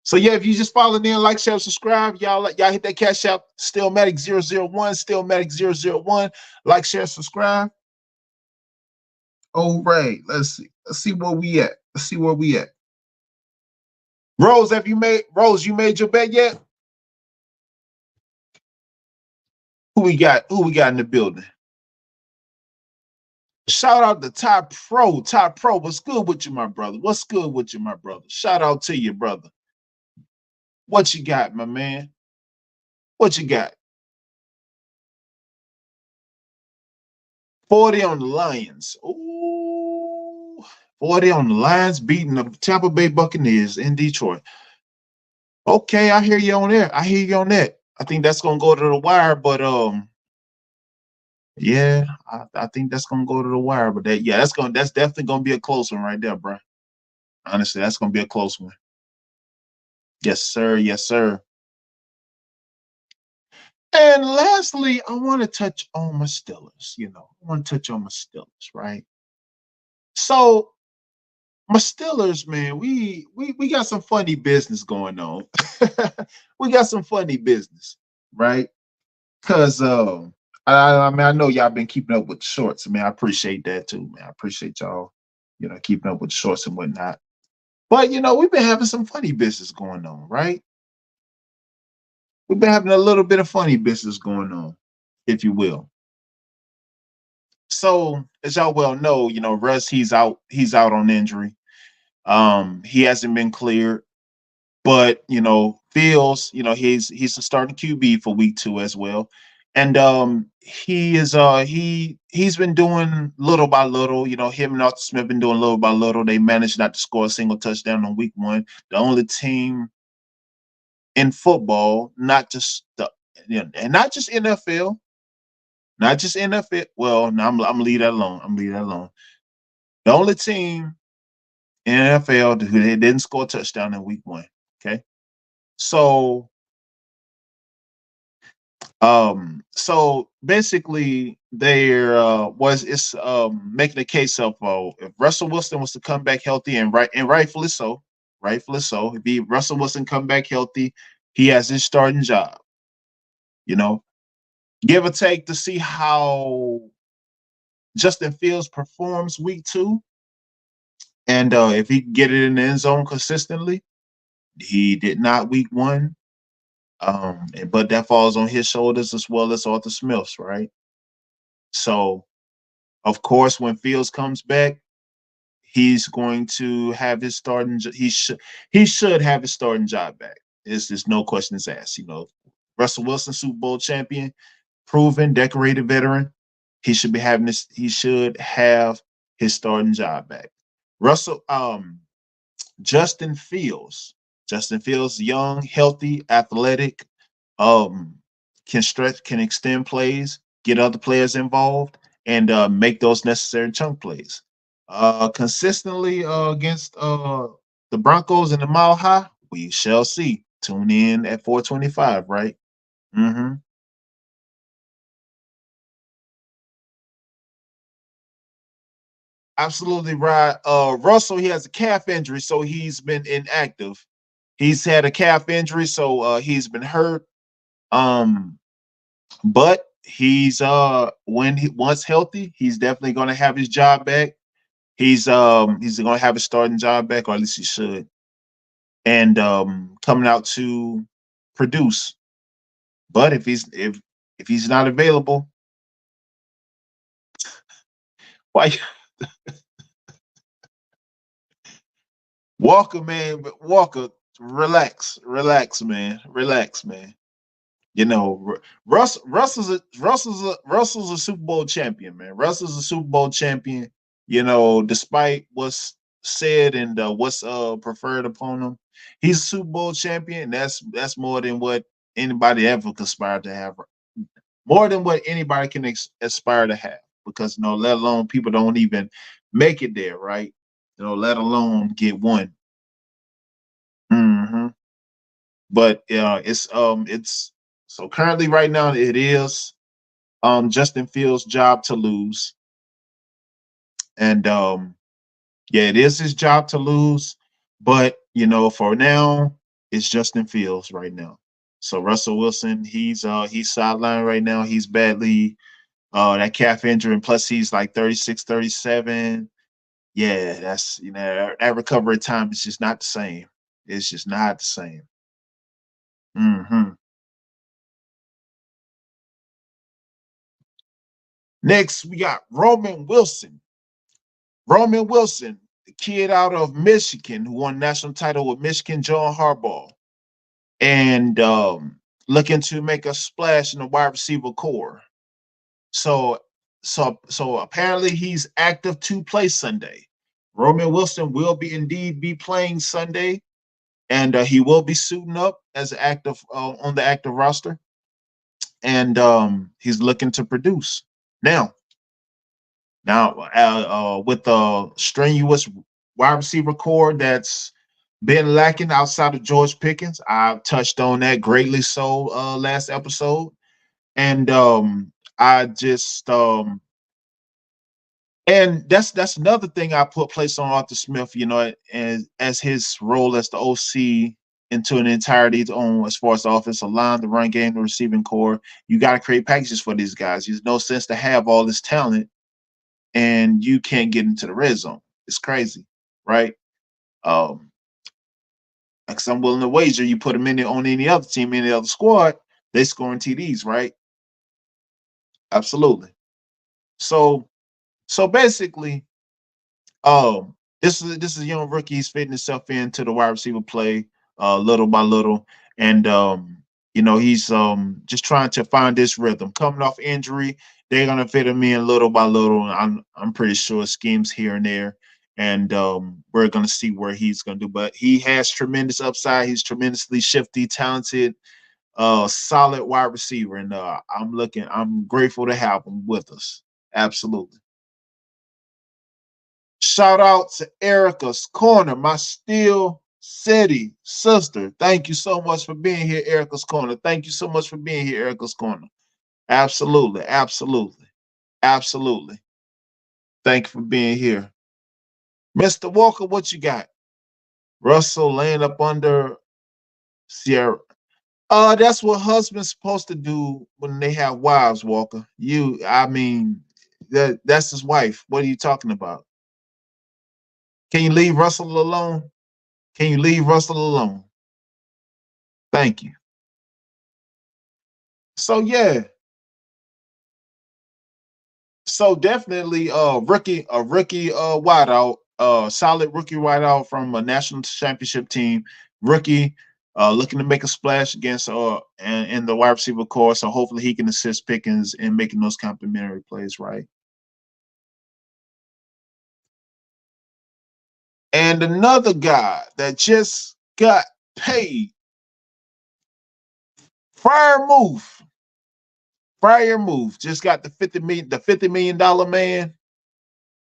So yeah, if you just follow in, like, share, subscribe, y'all hit that cash out, Steelmatic001, Steelmatic001, like, share, subscribe. All right, let's see. Let's see where we at. Let's see where we at. Rose, you made your bet yet? Who we got in the building? Shout out to Top Pro. Top Pro, what's good with you, my brother? What's good with you, my brother? Shout out to you, brother. What you got, my man? What you got? 40 on the Lions. Ooh, 40 on the Lions beating the Tampa Bay Buccaneers in Detroit. Okay, I hear you on there. I hear you on that. I think that's gonna go to the wire, but yeah, I think that's gonna go to the wire. But that's definitely gonna be a close one right there, bro. Honestly, that's gonna be a close one. Yes, sir. Yes, sir. And lastly, I want to touch on my Steelers. I want to touch on my Steelers, right? So my Steelers, man, we got some funny business going on. We got some funny business, right? Because I mean, I know y'all been keeping up with the shorts. I mean, I appreciate that too, man. I appreciate y'all, keeping up with the shorts and whatnot. But we've been having some funny business going on, right? We've been having a little bit of funny business going on, if you will. So, as y'all well know, Russ, he's out on injury. He hasn't been cleared. But Fields, he's a starting QB for week 2 as well. And he's been doing little by little. Him and Arthur Smith been doing little by little. They managed not to score a single touchdown on week 1. The only team in football, not just and not just NFL, not just NFL. Well, no, I'm gonna leave that alone. The only team in NFL who didn't score a touchdown in week 1. Okay. So basically there it's making a case of if Russell Wilson was to come back healthy and rightfully so, if Russell Wilson come back healthy, he has his starting job. Give or take to see how Justin Fields performs week 2. And if he can get it in the end zone consistently, he did not week 1. But that falls on his shoulders as well as Arthur Smith's, right? So, of course, when Fields comes back, he's going to have his starting. He should have his starting job back. It's just no questions asked. Russell Wilson, Super Bowl champion, proven, decorated veteran. He should be having this. He should have his starting job back. Justin Fields, young, healthy, athletic, can stretch, can extend plays, get other players involved, and make those necessary chunk plays. Consistently against the Broncos in the Mile High, we shall see. Tune in at 4:25, right? Mm-hmm. Absolutely right. Russell, he has a calf injury, so he's been inactive. He's had a calf injury, so he's been hurt. Um, but he's when he once healthy, he's definitely gonna have his job back. He's gonna have his starting job back, or at least he should. And coming out to produce. But if he's not available, why Walker, man, Walker, relax, man, relax, man. You know, Russell's a Super Bowl champion, man. Russell's a Super Bowl champion. You know, despite what's said and what's preferred upon him, he's a Super Bowl champion. That's more than what anybody ever conspired to have. More than what anybody can aspire to have, because let alone people don't even make it there, right? Let alone get one. Hmm. But it's so currently right now it is Justin Fields' job to lose, and yeah, it is his job to lose. But for now, it's Justin Fields right now. So Russell Wilson, he's sidelined right now. He's badly that calf injury, and plus he's like 36, 37. Yeah, that's that recovery time is just not the same. It's just not the same. Hmm. Next, we got Roman Wilson. Roman Wilson, the kid out of Michigan who won national title with Michigan, John Harbaugh, and looking to make a splash in the wide receiver core. So, so apparently he's active to play Sunday. Roman Wilson will indeed be playing Sunday, and he will be suiting up as active on the active roster, and he's looking to produce now. With the strenuous wide receiver core that's been lacking outside of George Pickens, I touched on that greatly so last episode, and I just and that's another thing I put place on Arthur Smith, as his role as the OC into an entirety on as far as the offensive line, the run game, the receiving core. You got to create packages for these guys. There's no sense to have all this talent and you can't get into the red zone. It's crazy, right? Um, because I'm willing to wager you put them on any other team, any other squad, they scoring TDs, right? Absolutely. So basically, this is a young rookie. He's fitting himself into the wide receiver play little by little, and he's just trying to find this rhythm. Coming off injury, they're gonna fit him in little by little. I'm pretty sure schemes here and there, and we're gonna see where he's gonna do. But he has tremendous upside. He's tremendously shifty, talented, solid wide receiver, and I'm grateful to have him with us. Absolutely. Shout out to Erica's Corner, my Steel City sister. Thank you so much for being here, Erica's Corner. Thank you so much for being here, Erica's Corner. Absolutely, absolutely, absolutely. Thank you for being here. Mr. Walker, what you got? Russell laying up under Sierra. That's what husbands supposed to do when they have wives, Walker. I mean, that's his wife. What are you talking about? Can you leave Russell alone? Can you leave Russell alone? Thank you. So yeah, so definitely a rookie wideout, solid rookie wideout from a national championship team, rookie looking to make a splash against in the wide receiver core. So hopefully he can assist Pickens in making those complimentary plays, right? And another guy that just got paid, Friar Move. Friar Move just got the $50 million man,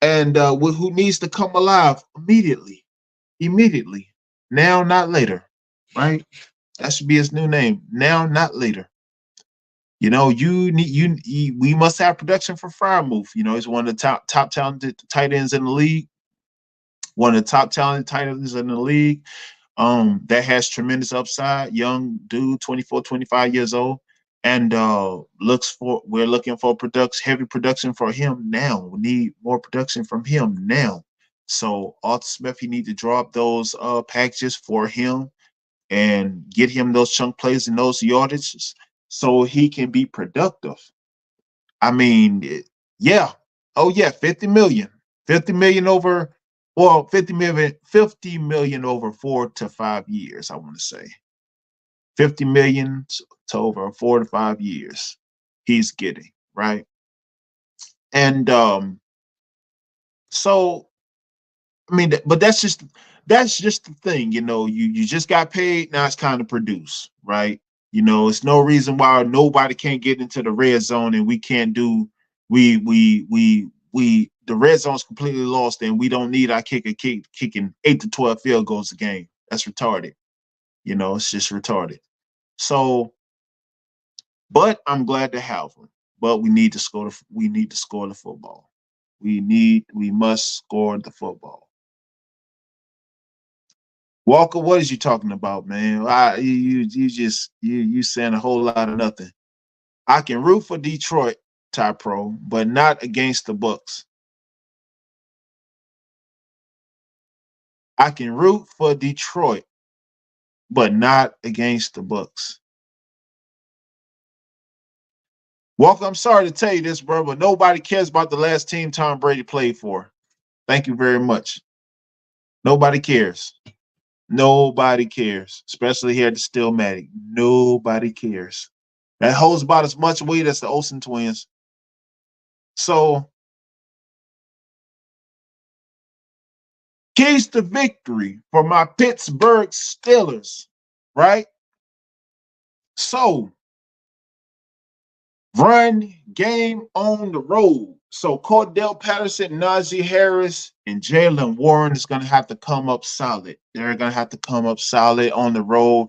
and who needs to come alive immediately. Immediately. Now, not later. Right? That should be his new name. Now, not later. You know, we must have production for Frymouth. You know, he's one of the top talented tight ends in the league, one of the top talented tight ends in the league. That has tremendous upside. Young dude, 24, 25 years old. And we're looking for heavy production for him now. We need more production from him now. So Arthur Smith, you need to drop those packages for him and get him those chunk plays and those yardages so he can be productive. I mean, yeah. Oh yeah, 50 million. 50 million over, well, 50 million over 4 to 5 years, I want to say. 50 million to over 4 to 5 years he's getting, right? And so I mean, but that's just the thing, you know. You just got paid, now it's kind of produce, right? You know, it's no reason why nobody can't get into the red zone and we can't do we the red zone's completely lost and we don't need our kicker kicking 8 to 12 field goals a game. That's retarded. You know, it's just retarded. So, but I'm glad to have him. But we need to score the football. We must score the football. Walker, what is you talking about, man? You saying a whole lot of nothing. I can root for Detroit, Ty Pro, but not against the Bucks. I can root for Detroit, but not against the Bucks. Walker, I'm sorry to tell you this, bro, but nobody cares about the last team Tom Brady played for. Thank you very much. Nobody cares. Nobody cares, especially here at the Steelmatic. Nobody cares. That holds about as much weight as the Olsen twins. So, keys to victory for my Pittsburgh Steelers, right? So, run game on the road. So, Cordell Patterson, Najee Harris, and Jalen Warren is going to have to come up solid. They're going to have to come up solid on the road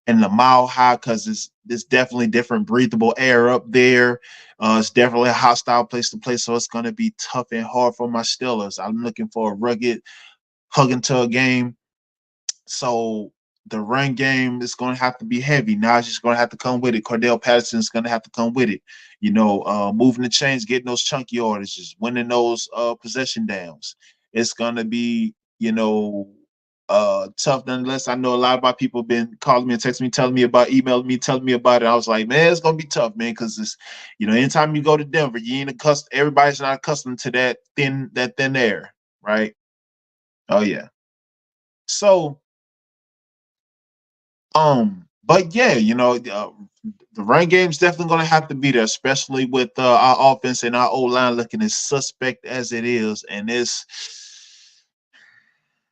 and the mile high because it's definitely different breathable air up there. It's definitely a hostile place to play. So, it's going to be tough and hard for my Steelers. I'm looking for a rugged, hug and tug game. So the run game is going to have to be heavy. Najee's going to have to come with it. Cordell Patterson's going to have to come with it. You know, moving the chains, getting those chunky yardages, winning those possession downs. It's going to be, you know, tough nonetheless. I know a lot of my people have been calling me and texting me, telling me about, emailing me, telling me about it. I was like, man, it's going to be tough, man, because it's, you know, anytime you go to Denver, you ain't accustomed. Everybody's not accustomed to that thin air, right? Oh yeah. So but yeah, you know, the run game's definitely going to have to be there, especially with our offense and our O line looking as suspect as it is, and it's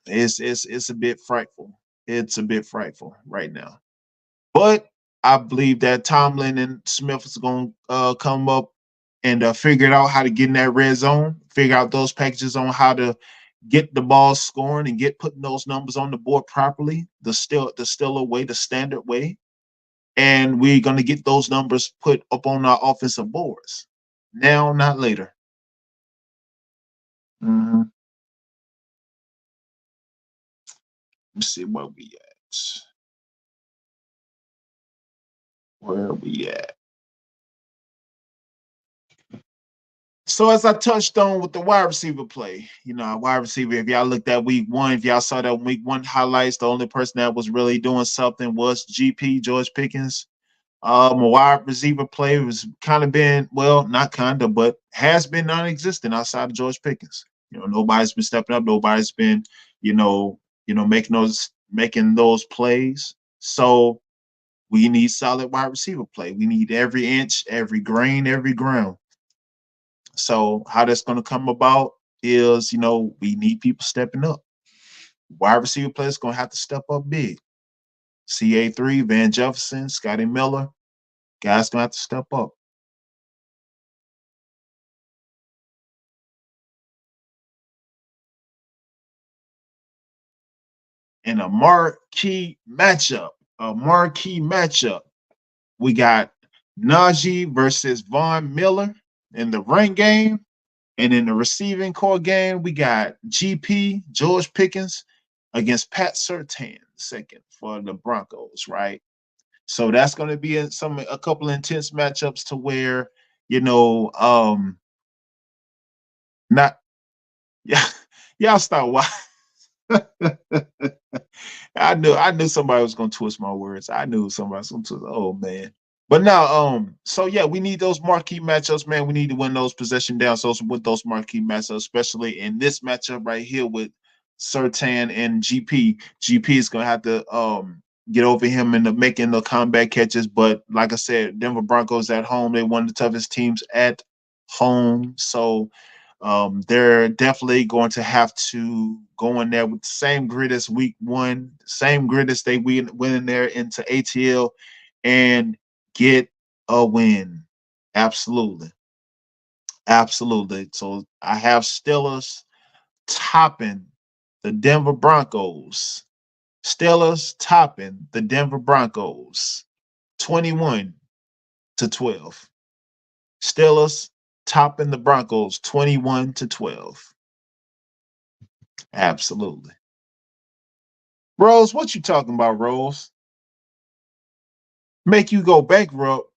a bit frightful. It's a bit frightful right now. But I believe that Tomlin and Smith is going to come up and figure out how to get in that red zone, figure out those packages on how to get the ball scoring and get putting those numbers on the board properly, the Stiller way, the standard way. And we're going to get those numbers put up on our offensive boards now, not later. Mm-hmm. Let's see where we at. Where are we at? So as I touched on with the wide receiver play, you know, wide receiver, if y'all looked at week one, if y'all saw that week one highlights, the only person that was really doing something was GP, George Pickens. A wide receiver play was kind of been, well, not kind of, but has been non-existent outside of George Pickens. You know, nobody's been stepping up. Nobody's been, making those plays. So we need solid wide receiver play. We need every inch, every grain, every ground. So how that's going to come about is, you know, we need people stepping up. Wide receiver players going to have to step up big. CA3, Van Jefferson, Scotty Miller, guys going to have to step up. In a marquee matchup, we got Najee versus Von Miller in the run game. And in the receiving core game, we got GP, George Pickens, against Pat Surtain, second for the Broncos, right? So that's going to be a couple of intense matchups to where, you know, not, yeah, y'all start watching. I knew somebody was gonna twist my words. I knew somebody was gonna twist. Oh man. But now, so yeah, we need those marquee matchups, man. We need to win those possession down. So with those marquee matchups, especially in this matchup right here with Surtain and GP. GP is gonna have to get over him and making the comeback catches. But like I said, Denver Broncos at home, they're one of the toughest teams at home. So they're definitely going to have to go in there with the same grit as week one, same grit as they went in there into ATL and get a win. Absolutely. Absolutely. So I have Steelers topping the Denver Broncos. Steelers topping the Denver Broncos 21-12. Steelers topping the Broncos 21-12. Absolutely. Rose, what you talking about, Rose? Make you go bankrupt.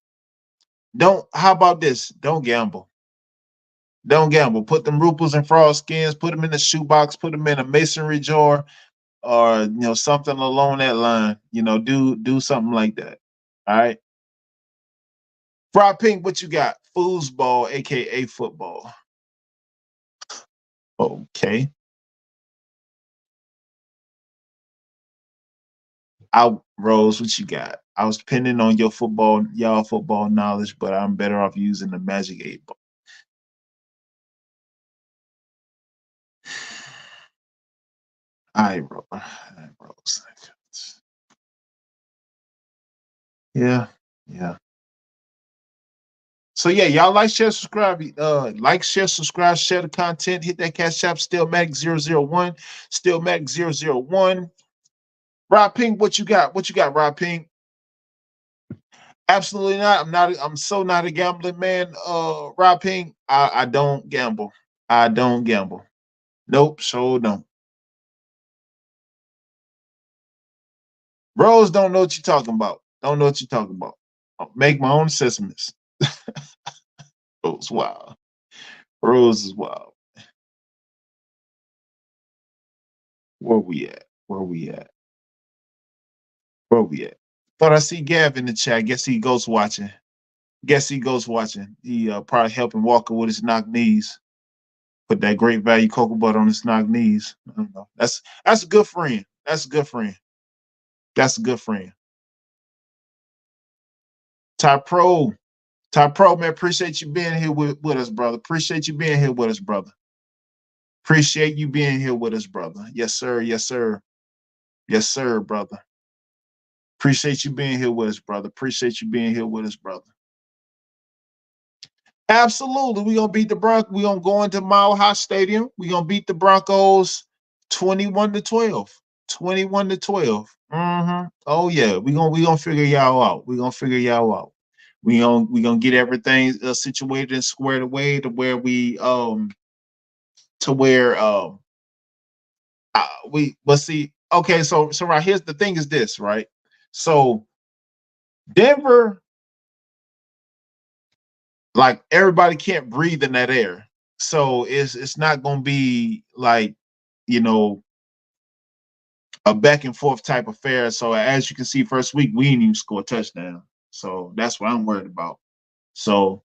Don't, how about this? Don't gamble. Don't gamble. Put them ruples and frog skins, put them in the shoebox, put them in a masonry jar, or something along that line. Do something like that. All right. Fry Pink, what you got? Foosball, aka football. Okay. Rose, what you got? I was depending on y'all football knowledge, but I'm better off using the Magic 8 Ball. I Rose. Yeah, yeah. So yeah, y'all like, share, subscribe. Like, share, subscribe, share the content. Hit that cash app. Steelmatic001. Steelmatic001. Rob Pink, what you got? What you got, Rob Pink? Absolutely not. I'm so not a gambling man. Rob Pink, I don't gamble. I don't gamble. Nope, so don't. Rose don't know what you're talking about. Don't know what you're talking about. I'll make my own assessments. Rose, wow. Rose is wild. Where we at? Where we at? Where we at? Thought I see Gav in the chat. Guess he goes watching. Guess he goes watching. He probably helping Walker with his knock knees. Put that great value cocoa butter on his knock knees. I don't know. That's a good friend. That's a good friend. That's a good friend. Ty Pro. Ty Pro, man, appreciate you being here with us, brother. Appreciate you being here with us, brother. Appreciate you being here with us, brother. Yes, sir. Yes, sir. Yes, sir, brother. Appreciate you being here with us, brother. Appreciate you being here with us, brother. Absolutely. We're gonna beat the Broncos. We're gonna go into Mile High Stadium. We're gonna beat the Broncos 21-12. 21-12. Mm-hmm. Oh yeah. We're gonna figure y'all out. We're gonna figure y'all out. We gonna get everything situated and squared away to where but see, okay, so right here's the thing is this, right? So Denver, like, everybody can't breathe in that air. So it's not gonna be like, you know, a back and forth type affair. So as you can see, first week we didn't even score a touchdown. So that's what I'm worried about. So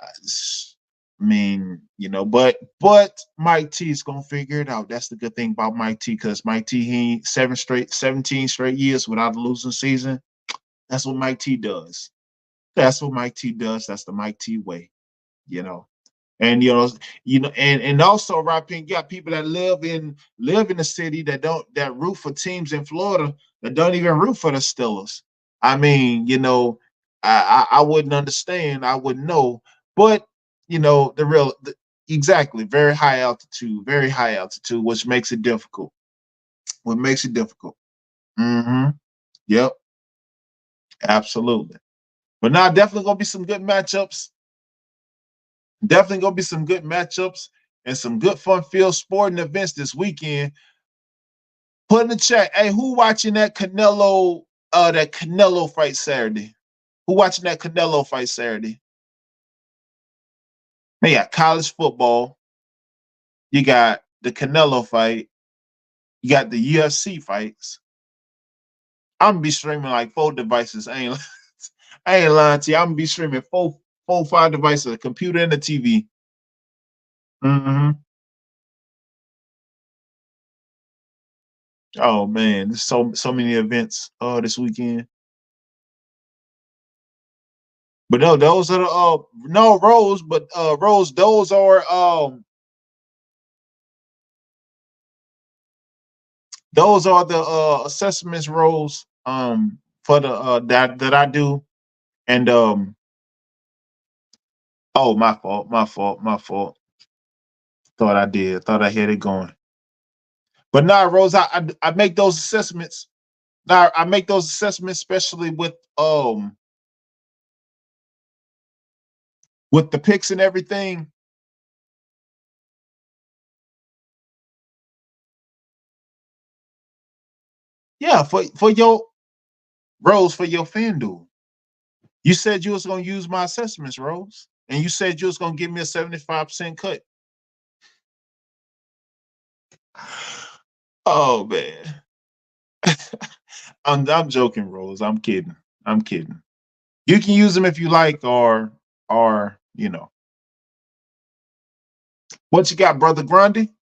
I mean, but Mike T is gonna figure it out. That's the good thing about Mike T, because Mike T, he 17 straight years without a losing season. That's what Mike T does. That's what Mike T does. That's the Mike T way, you know. And and also, Rob Pink, you got people that live in the city that root for teams in Florida that don't even root for the Steelers. I mean, I wouldn't understand. I wouldn't know. But exactly, very high altitude, which makes it difficult. What makes it difficult? Mm-hmm. Yep. Absolutely. But now definitely gonna be some good matchups. Definitely gonna be some good matchups and some good fun-filled sporting events this weekend. Put in the chat, hey, who watching that Canelo fight Saturday? Who watching that Canelo fight Saturday? Man, you got college football. You got the Canelo fight. You got the UFC fights. I'm gonna be streaming like 4 devices. I ain't lying to you. I'm gonna be streaming 5 devices, a computer and a TV. Mm-hmm. Oh man, there's so many events this weekend. But no, those are the no Rose, but Rose, those are the assessments roles for the that I do. And oh, my fault. Thought I had it going. But now, Rose, I make those assessments. Now I make those assessments, especially with the picks and everything. Yeah, for your Rose, for your FanDuel. You said you was gonna use my assessments, Rose, and you said you was gonna give me a 75% cut. Oh man. I'm joking, Rose. I'm kidding. You can use them if you like, or you know. What you got, brother Grundy?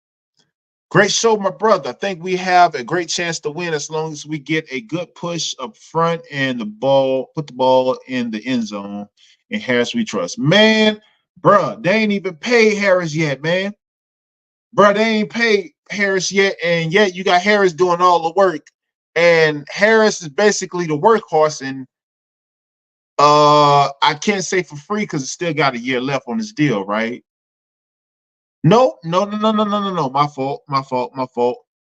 Great show, my brother. I think we have a great chance to win as long as we get a good push up front and put the ball in the end zone. And Harris, we trust. Man, bruh, they ain't even paid Harris yet, man. Bruh, they ain't paid Harris yet, and yet you got Harris doing all the work. And Harris is basically the workhorse, and I can't say for free because it's still got a year left on his deal, right? No. My fault.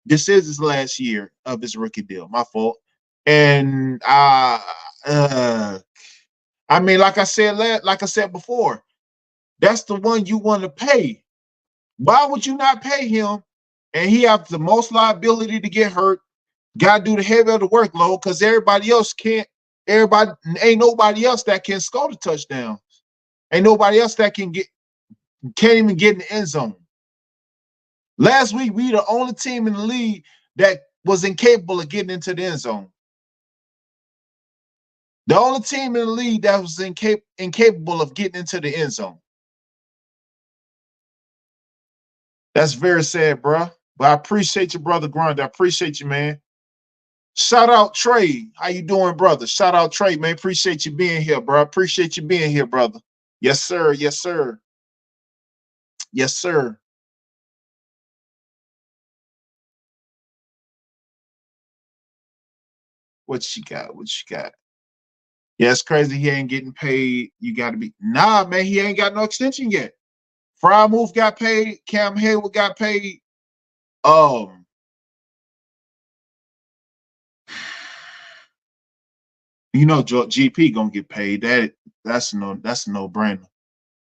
This is his last year of his rookie deal. My fault. And I mean, like I said before, that's the one you want to pay. Why would you not pay him? And he has the most liability to get hurt. Got to do the heavy of the workload because everybody else can't. Ain't nobody else that can score the touchdown. Ain't nobody else that can't even get in the end zone. Last week, we the only team in the league that was incapable of getting into the end zone. The only team in the league that was incapable of getting into the end zone. That's very sad, bro. But I appreciate you, brother Grund. I appreciate you, man. Shout out Trey. How you doing, brother? Shout out Trey, man. Appreciate you being here, bro. Appreciate you being here, brother. Yes, sir. Yes, sir. Yes, sir. What you got? What you got? Yeah, it's crazy. He ain't getting paid. You got to be. Nah, man. He ain't got no extension yet. Frymouth got paid. Cam Hayward got paid. You know, GP gonna get paid. That's a no brainer.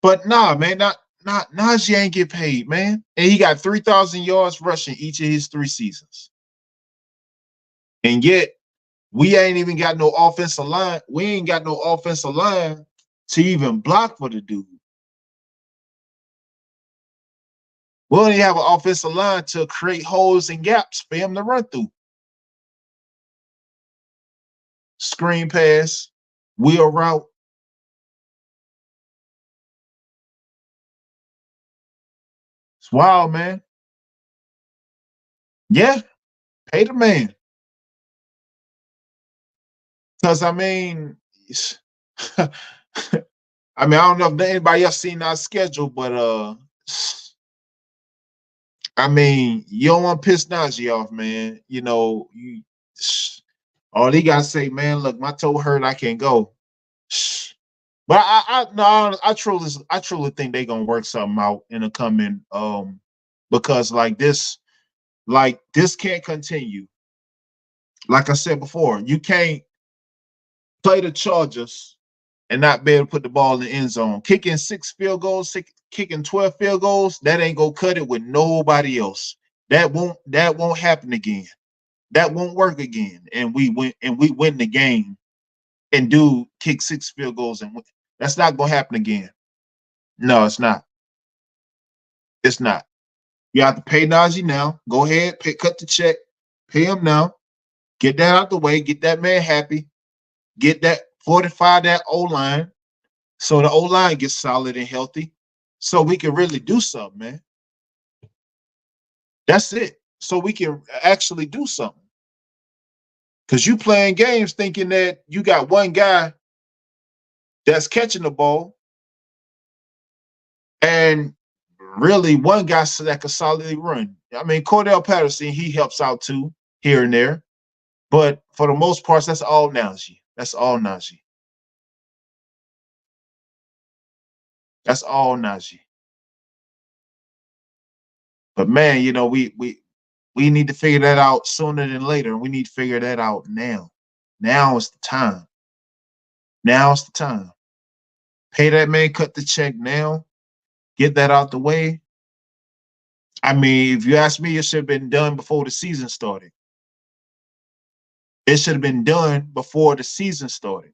But nah, man, not Najee ain't get paid, man. And he got 3,000 yards rushing each of his 3 seasons. And yet we ain't even got no offensive line. We ain't got no offensive line to even block for the dude. We only have an offensive line to create holes and gaps for him to run through. Screen pass, wheel route. It's wild, man. Yeah, pay the man. Because I mean, I don't know if anybody else seen our schedule, but I mean, you don't want to piss Najee off, man. You know, all he gotta say, man, look, my toe hurt, I can't go. But I truly think they're gonna work something out in the coming because this can't continue. Like I said before, you can't play the Chargers and not be able to put the ball in the end zone. Kicking 6 field goals, kicking 12 field goals, that ain't gonna cut it with nobody else. That won't happen again. That won't work again. And we win the game and do kick 6 field goals and win. That's not gonna happen again. No, it's not. It's not. You have to pay Najee now. Go ahead, cut the check, pay him now. Get that out the way. Get that man happy. Get that, fortify that O-line so the O-line gets solid and healthy so we can really do something, man. That's it. So we can actually do something. Because you playing games thinking that you got one guy that's catching the ball and really one guy that can solidly run. I mean, Cordell Patterson, he helps out too here and there. But for the most part, that's all Najee. That's all Najee. That's all Najee. But man, you know, we need to figure that out sooner than later. We need to figure that out now. Now is the time. Now is the time. Pay that man, cut the check now. Get that out the way. I mean, if you ask me, it should have been done before the season started. It should have been done before the season started.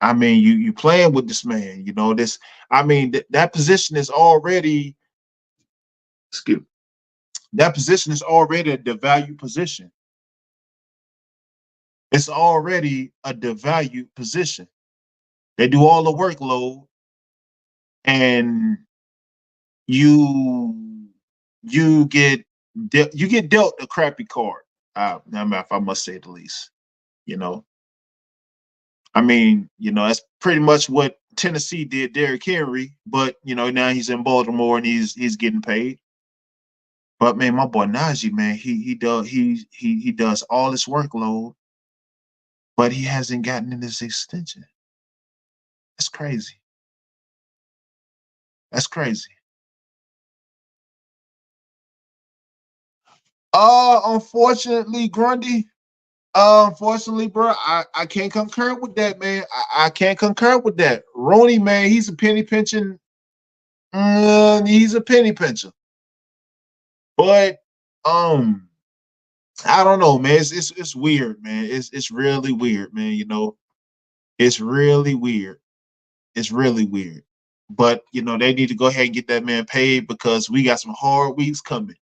I mean, you playing with this man, you know, this, I mean, that position is already, excuse me, that position is already a devalued position. It's already a devalued position. They do all the workload and you get dealt a crappy card. If I must say the least, you know. I mean, you know, that's pretty much what Tennessee did Derrick Henry, but you know, now he's in Baltimore and he's getting paid. But man, my boy Najee, man, he does all this workload, but he hasn't gotten in this extension. That's crazy. That's crazy. Unfortunately, Grundy. Unfortunately, bro, I can't concur with that, man. I can't concur with that. Roney, man, he's a penny pinching. He's a penny pincher. But I don't know, man. It's weird, man. It's really weird, man. You know, it's really weird. It's really weird. But you know, they need to go ahead and get that man paid because we got some hard weeks coming.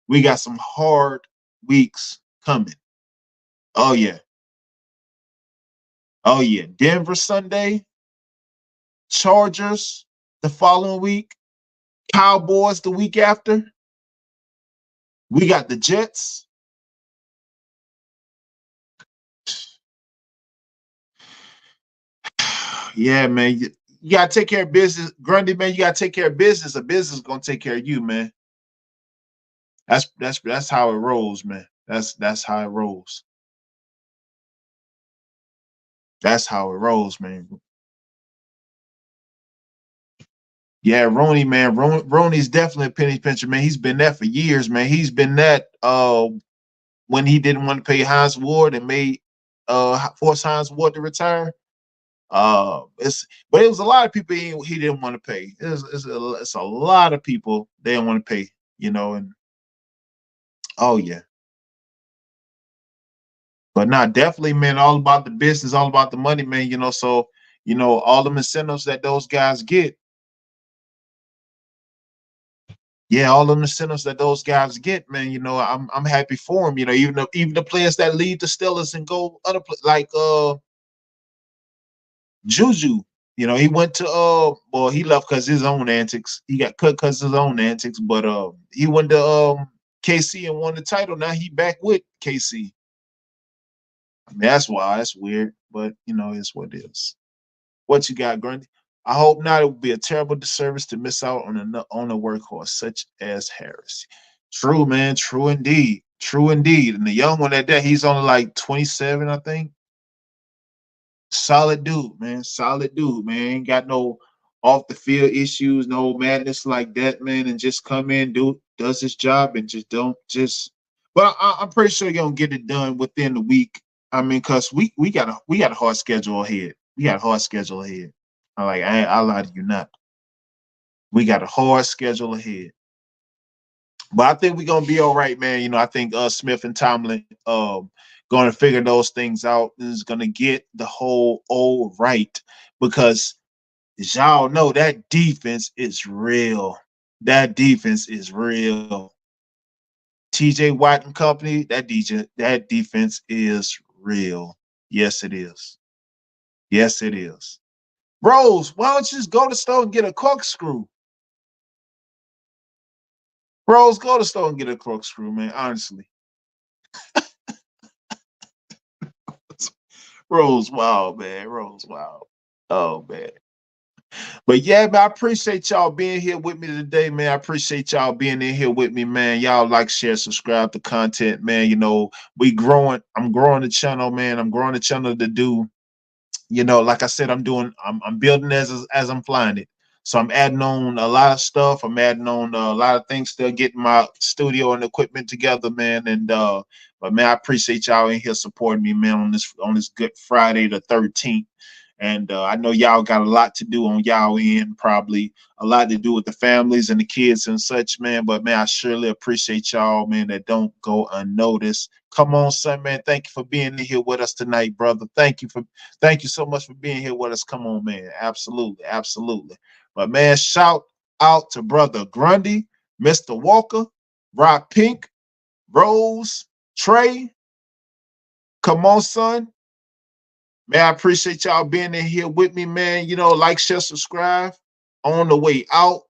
We got some hard weeks coming. Oh yeah. Oh yeah. Denver Sunday, Chargers the following week, Cowboys the week after. We got the Jets. Yeah, man. You gotta take care of business. Grundy, man, you gotta take care of business. A business is gonna take care of you, man. That's how it rolls, man. That's how it rolls. That's how it rolls, man. Yeah, Roney, man. Roney's definitely a penny pincher, man. He's been that for years, man. He's been that when he didn't want to pay Hines Ward and made force Hines Ward to retire. But it was a lot of people he didn't want to pay. It's a lot of people they didn't want to pay, you know, and oh yeah. But not definitely, man, all about the business, all about the money, man, you know. So, you know, all the incentives that those guys get. Yeah, all the incentives that those guys get, man, you know, I'm happy for them. You know, even the players that leave the Steelers and go other like Juju, you know, he went to well, he left because his own antics. He got cut because of his own antics, but he went to KC and won the title. Now he back with KC. I mean, that's why that's weird, but you know, it's what it is. What you got, Grundy? I hope not. It would be a terrible disservice to miss out on a workhorse such as Harris. True, man. True indeed. True indeed. And the young one at that, he's only like 27, I think. Solid dude, man. Solid dude, man. Ain't got no off the field issues, no madness like that, man. And just come in, does his job, and just don't just. But I'm pretty sure you're gonna get it done within the week. I mean, cause we got a hard schedule ahead. We got a hard schedule ahead. I lie to you not. We got a hard schedule ahead. But I think we're gonna be all right, man. I think Smith and Tomlin gonna figure those things out and is gonna get the whole all right because as y'all know, that defense is real. That defense is real. TJ Watt and company, that defense is real. Yes, it is. Yes, it is. Rose, why don't you just go to the store and get a corkscrew? Rose, go to the store and get a corkscrew, man. Honestly. Rose, wow, man. Rose, wow. Oh, man. But yeah, man, I appreciate y'all being here with me today, man. I appreciate y'all being in here with me, man. Y'all like, share, subscribe to content, man. We growing. I'm growing the channel, man. I'm growing the channel to do. Like I said, I'm building as I'm flying it. So I'm adding on a lot of stuff. I'm adding on a lot of things, still getting my studio and equipment together, man. But man, I appreciate y'all in here supporting me, man, on this Good Friday the 13th. And I know y'all got a lot to do on y'all end, probably a lot to do with the families and the kids and such, man. But man, I surely appreciate y'all, man, that don't go unnoticed. Come on, son, man. Thank you for being here with us tonight, brother. Thank you so much for being here with us. Come on, man. Absolutely, absolutely. But man, shout out to brother Grundy, Mr. Walker, Rock Pink, Rose, Trey. Come on, son. Man, I appreciate y'all being in here with me, man. Like, share, subscribe. On the way out,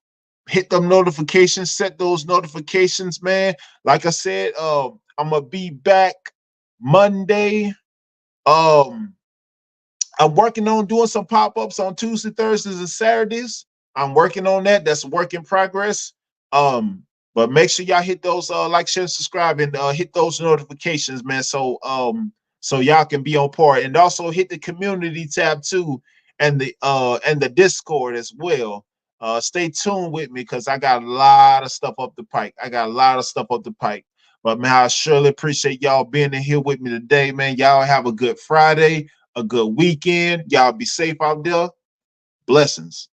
hit them notifications, set those notifications, man. Like I said, I'm gonna be back Monday. I'm working on doing some pop-ups on Tuesday, Thursdays, and Saturdays. I'm working on that. That's a work in progress. But make sure y'all hit those like, share, subscribe, and hit those notifications, man. So y'all can be on par. And also hit the community tab too, and the Discord as well. Stay tuned with me because I got a lot of stuff up the pike. But man, I surely appreciate y'all being in here with me today, man. Y'all have a good Friday, a good weekend. Y'all be safe out there. Blessings.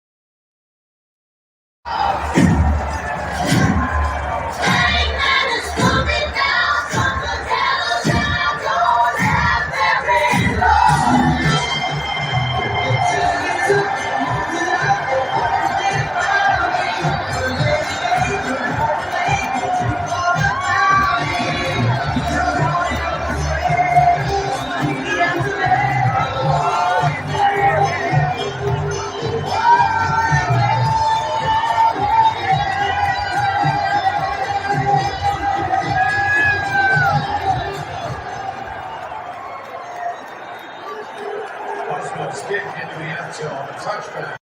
BOSWELL stick into the end zone, touchback.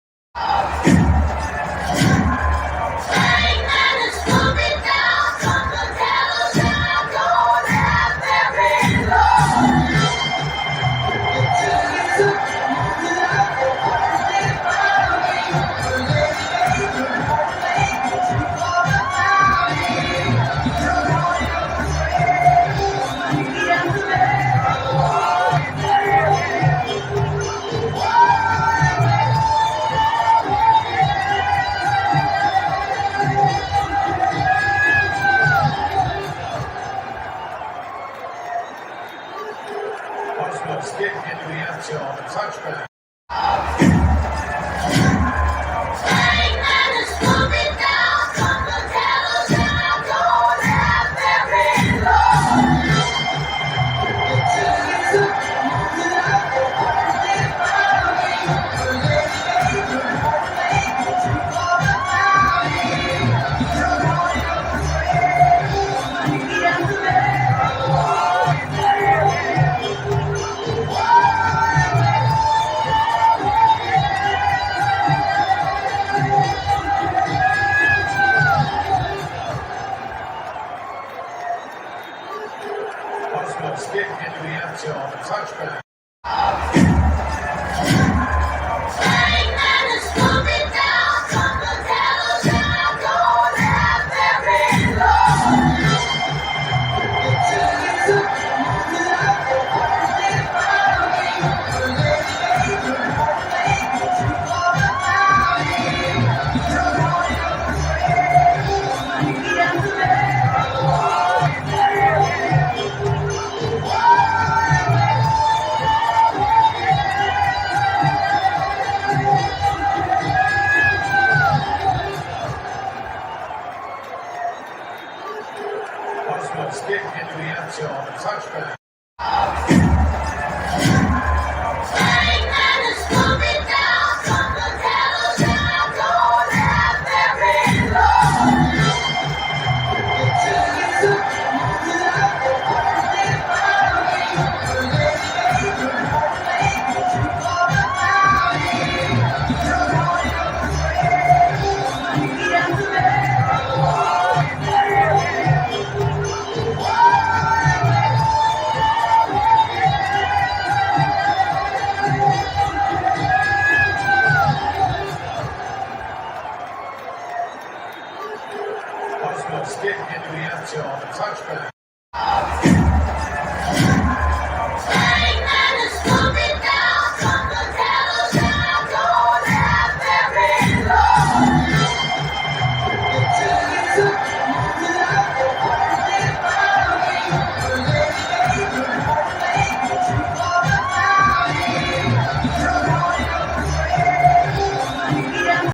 Cardinals getting into the end zone. A touchback.